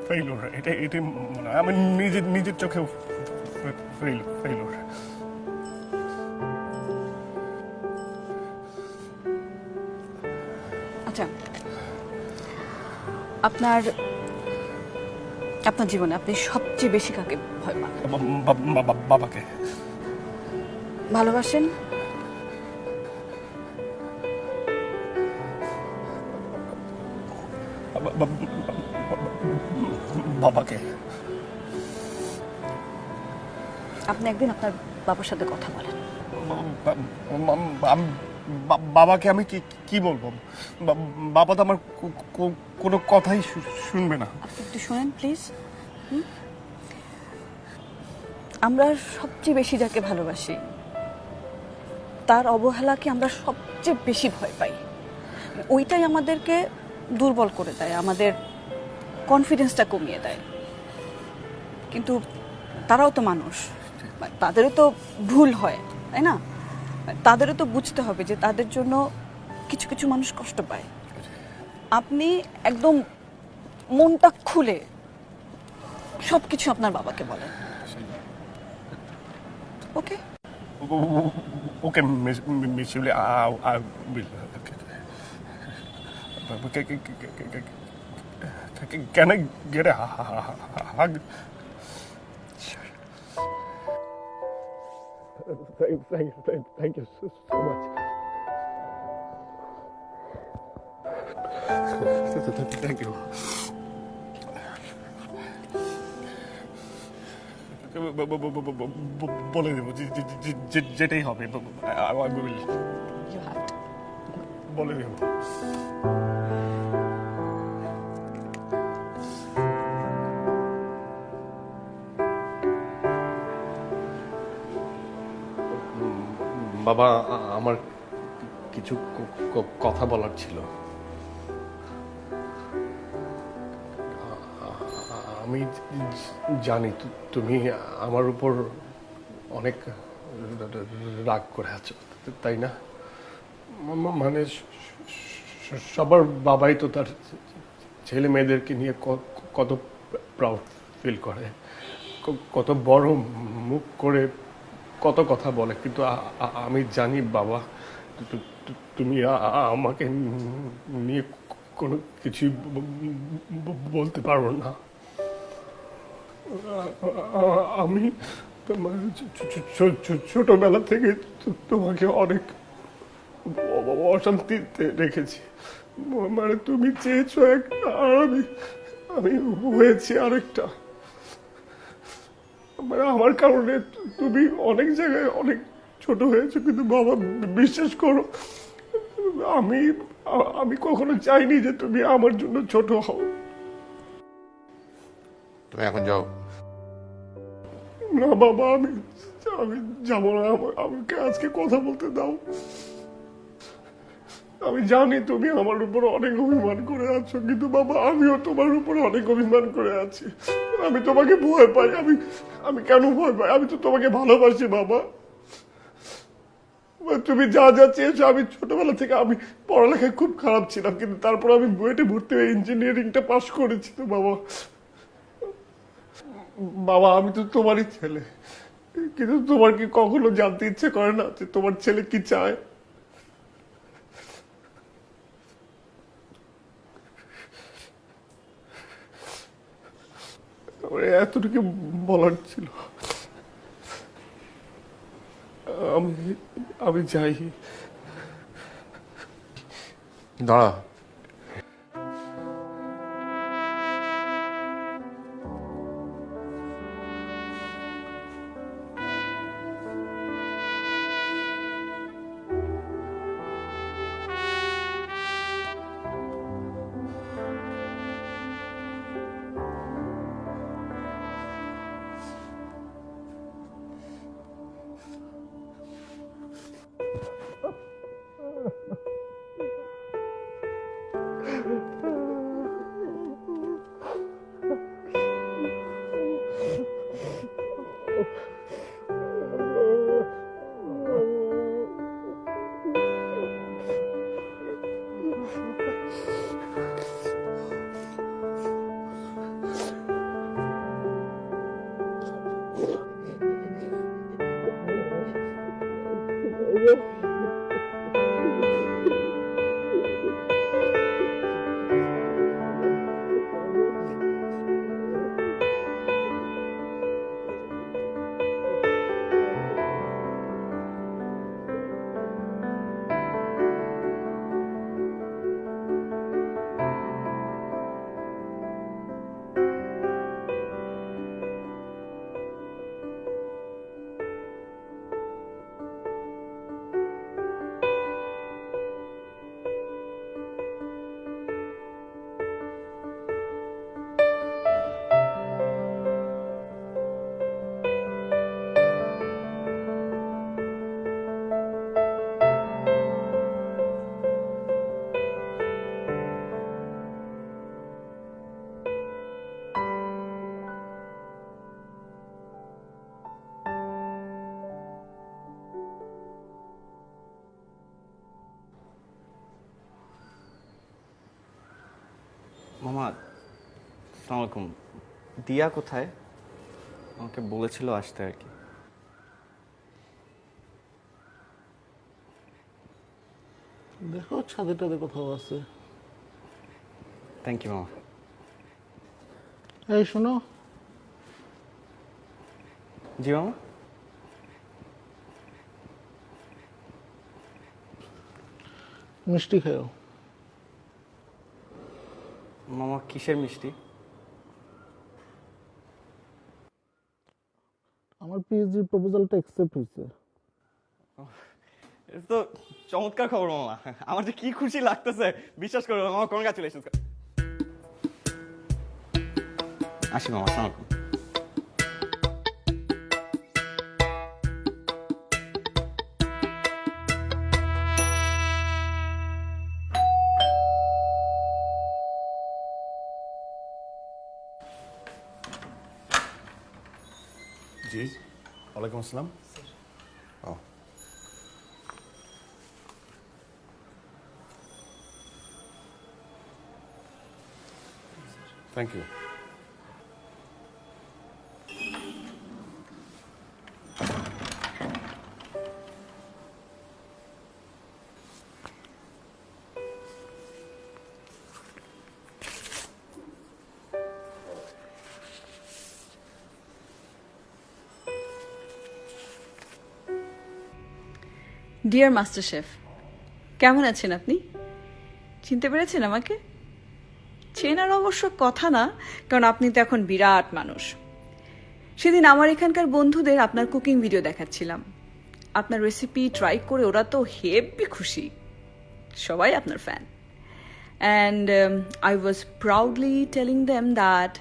ফেইলুর, এটাই মনে হয়, আমি নিজের চোখেও ফেইলুর। আচ্ছা, আপনার জীবনে আপনি সবচেয়ে বেশি কাকে ভয় পান? বাবাকে। ভালোবাসেন? বাবাকে। আপনি একদিন আপনার বাবার সাথে কথা বলেন। বাবাকে আমি কি বলবো? বাবা তো আমার কোনো কথাই শুনবে না। আপনি একটু শোনেন প্লিজ। আমরা সবচেয়ে বেশি যাকে ভালোবাসি তার অবহেলাকে আমরা সবচেয়ে বেশি ভয় পাই। ওইটাই আমাদেরকে দুর্বল করে দেয়, আমাদের কনফিডেন্সটা কমিয়ে দেয়। কিন্তু তারাও তো মানুষ, তাদেরও তো ভুল হয়, তাই না? তাদেরও তো বুঝতে হবে যে তাদের জন্য কিছু কিছু মানুষ কষ্ট পায়। আপনি একদম মনটা খুলে সবকিছু আপনার বাবাকে বলেন, okay? Okay miss Yuli, I will. Can I get a hug? Sure. Thank you so much. Thank you. বলে দেবো যেটাই হবে, বলে দেবো। বাবা, আমার কিছু কথা বলার ছিল। আমি জানি তুমি আমার উপর অনেক রাগ করে আছো, তাই না? মানে সবার বাবাই তো তার ছেলে মেয়েদেরকে নিয়ে কত প্রাউড ফিল করে, কত বড় মুখ করে কত কথা বলে। কিন্তু আমি জানি বাবা, তুমি আমাকে নিয়ে কোনো কিছুই বলতে পারো না। আমি তোমার ছোটবেলা থেকে তোমাকে অনেক অশান্তিতে রেখেছি, মানে তুমি চেয়েছো একটা আর আমি হয়েছি আরেকটা। মানে আমার কারণে তুমি অনেক জায়গায় অনেক ছোট হয়েছো, কিন্তু বাবা বিশ্বাস করো আমি কখনো চাইনি যে তুমি আমার জন্য ছোট হও। তুমি এখন যাও। না বাবা, আমি যাবো না, আমাকে আজকে কথা বলতে দাও। আমি জানি তুমি আমার উপর অনেক অভিমান করে আছো, কিন্তু বাবা আমিও তোমার উপর অনেক অভিমান করে আছি। আমি তোমাকে ভয় পাই। আমি কেন ভয় পাই? আমি তো তোমাকে ভালোবাসি বাবা। তুমি যা যা চেয়েছো, আমি ছোটবেলা থেকে আমি পড়ালেখায় খুব খারাপ ছিলাম, কিন্তু তারপর আমি বুয়েটে ভর্তি হয়ে ইঞ্জিনিয়ারিংটা পাশ করেছি। তো বাবা, বাবা আমি তো তোমারই ছেলে, কিন্তু তোমার কি কখনো জানতে ইচ্ছে করে না যে তোমার ছেলে কি চায়? আমার এতটুকু বলার ছিল। আমি আমি যাই। দাঁড়া, মামা আসসালামু আলাইকুম। দিয়া কোথায়? আমাকে বলেছিল আসতে আর কি। দেখো ছাদে টাদে কোথাও আছে। থ্যাংক ইউ মামা। এই শোনো, জি মামা। মিষ্টি খেও। মামা কিসের মিষ্টি? আমার পিএইচডি প্রপোজালটা অ্যাকসেপ্ট হয়েছে। এটা তো চমৎকার খবর মামা, আমার যে কি খুশি লাগতেছে বিশ্বাস করো মামা। কনগ্রাচুলেশনস। আসি মামা, আসসালামু আলাইকুম। জি, ওয়ালাইকুম আসসালাম। Thank you. Dear master chef, কেমন আছেন আপনি? চিনতে পেরেছেন আমাকে? চেনার অবশ্য কথা না, কারণ আপনি তো এখন বিরাট মানুষ। সেদিন আমার এখানকার বন্ধুদের আপনার কুকিং ভিডিও দেখাচ্ছিলাম। আপনার রেসিপি ট্রাই করে ওরা তো হেব্বি খুশি, সবাই আপনার fan. And I was proudly telling them that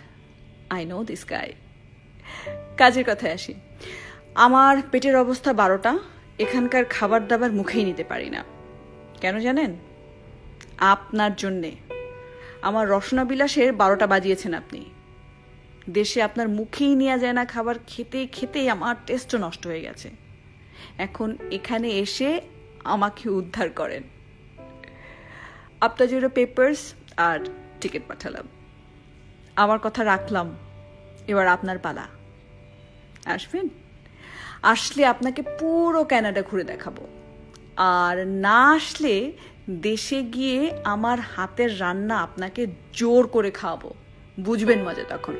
I know this guy. কাজের কথায় আসি। আমার পেটের অবস্থা 12টা, এখানকার খাবার দাবার মুখেই নিতে পারি না। কেন জানেন? আপনার জন্যে। আমার রসনা বিলাসের 12টা বাজিয়েছেন আপনি। দেশে আপনার মুখেই নেওয়া যায় না খাবার, খেতে খেতেই আমার টেস্টও নষ্ট হয়ে গেছে। এখন এখানে এসে আমাকে উদ্ধার করেন। আপনার জন্য পেপারস আর টিকিট পাঠালাম। আমার কথা রাখলাম, এবার আপনার পালা। আসবেন? আসলে আপনাকে পুরো কানাডা ঘুরে দেখাবো, আর না আসলে দেশে গিয়ে আমার হাতের রান্না আপনাকে জোর করে খাওয়াবো, বুঝবেন মজা তখন।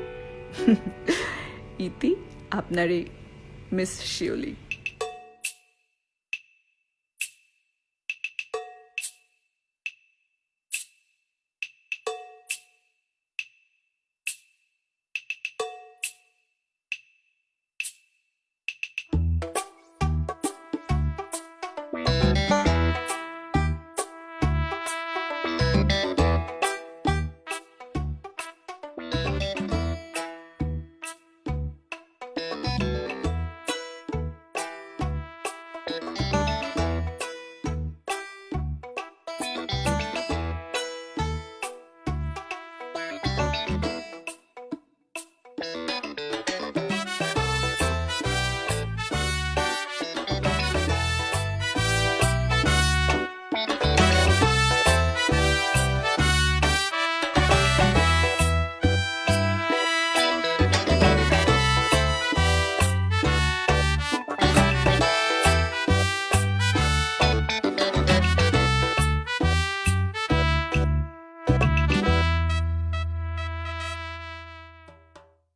ইতি আপনার এই মিস শিওলি।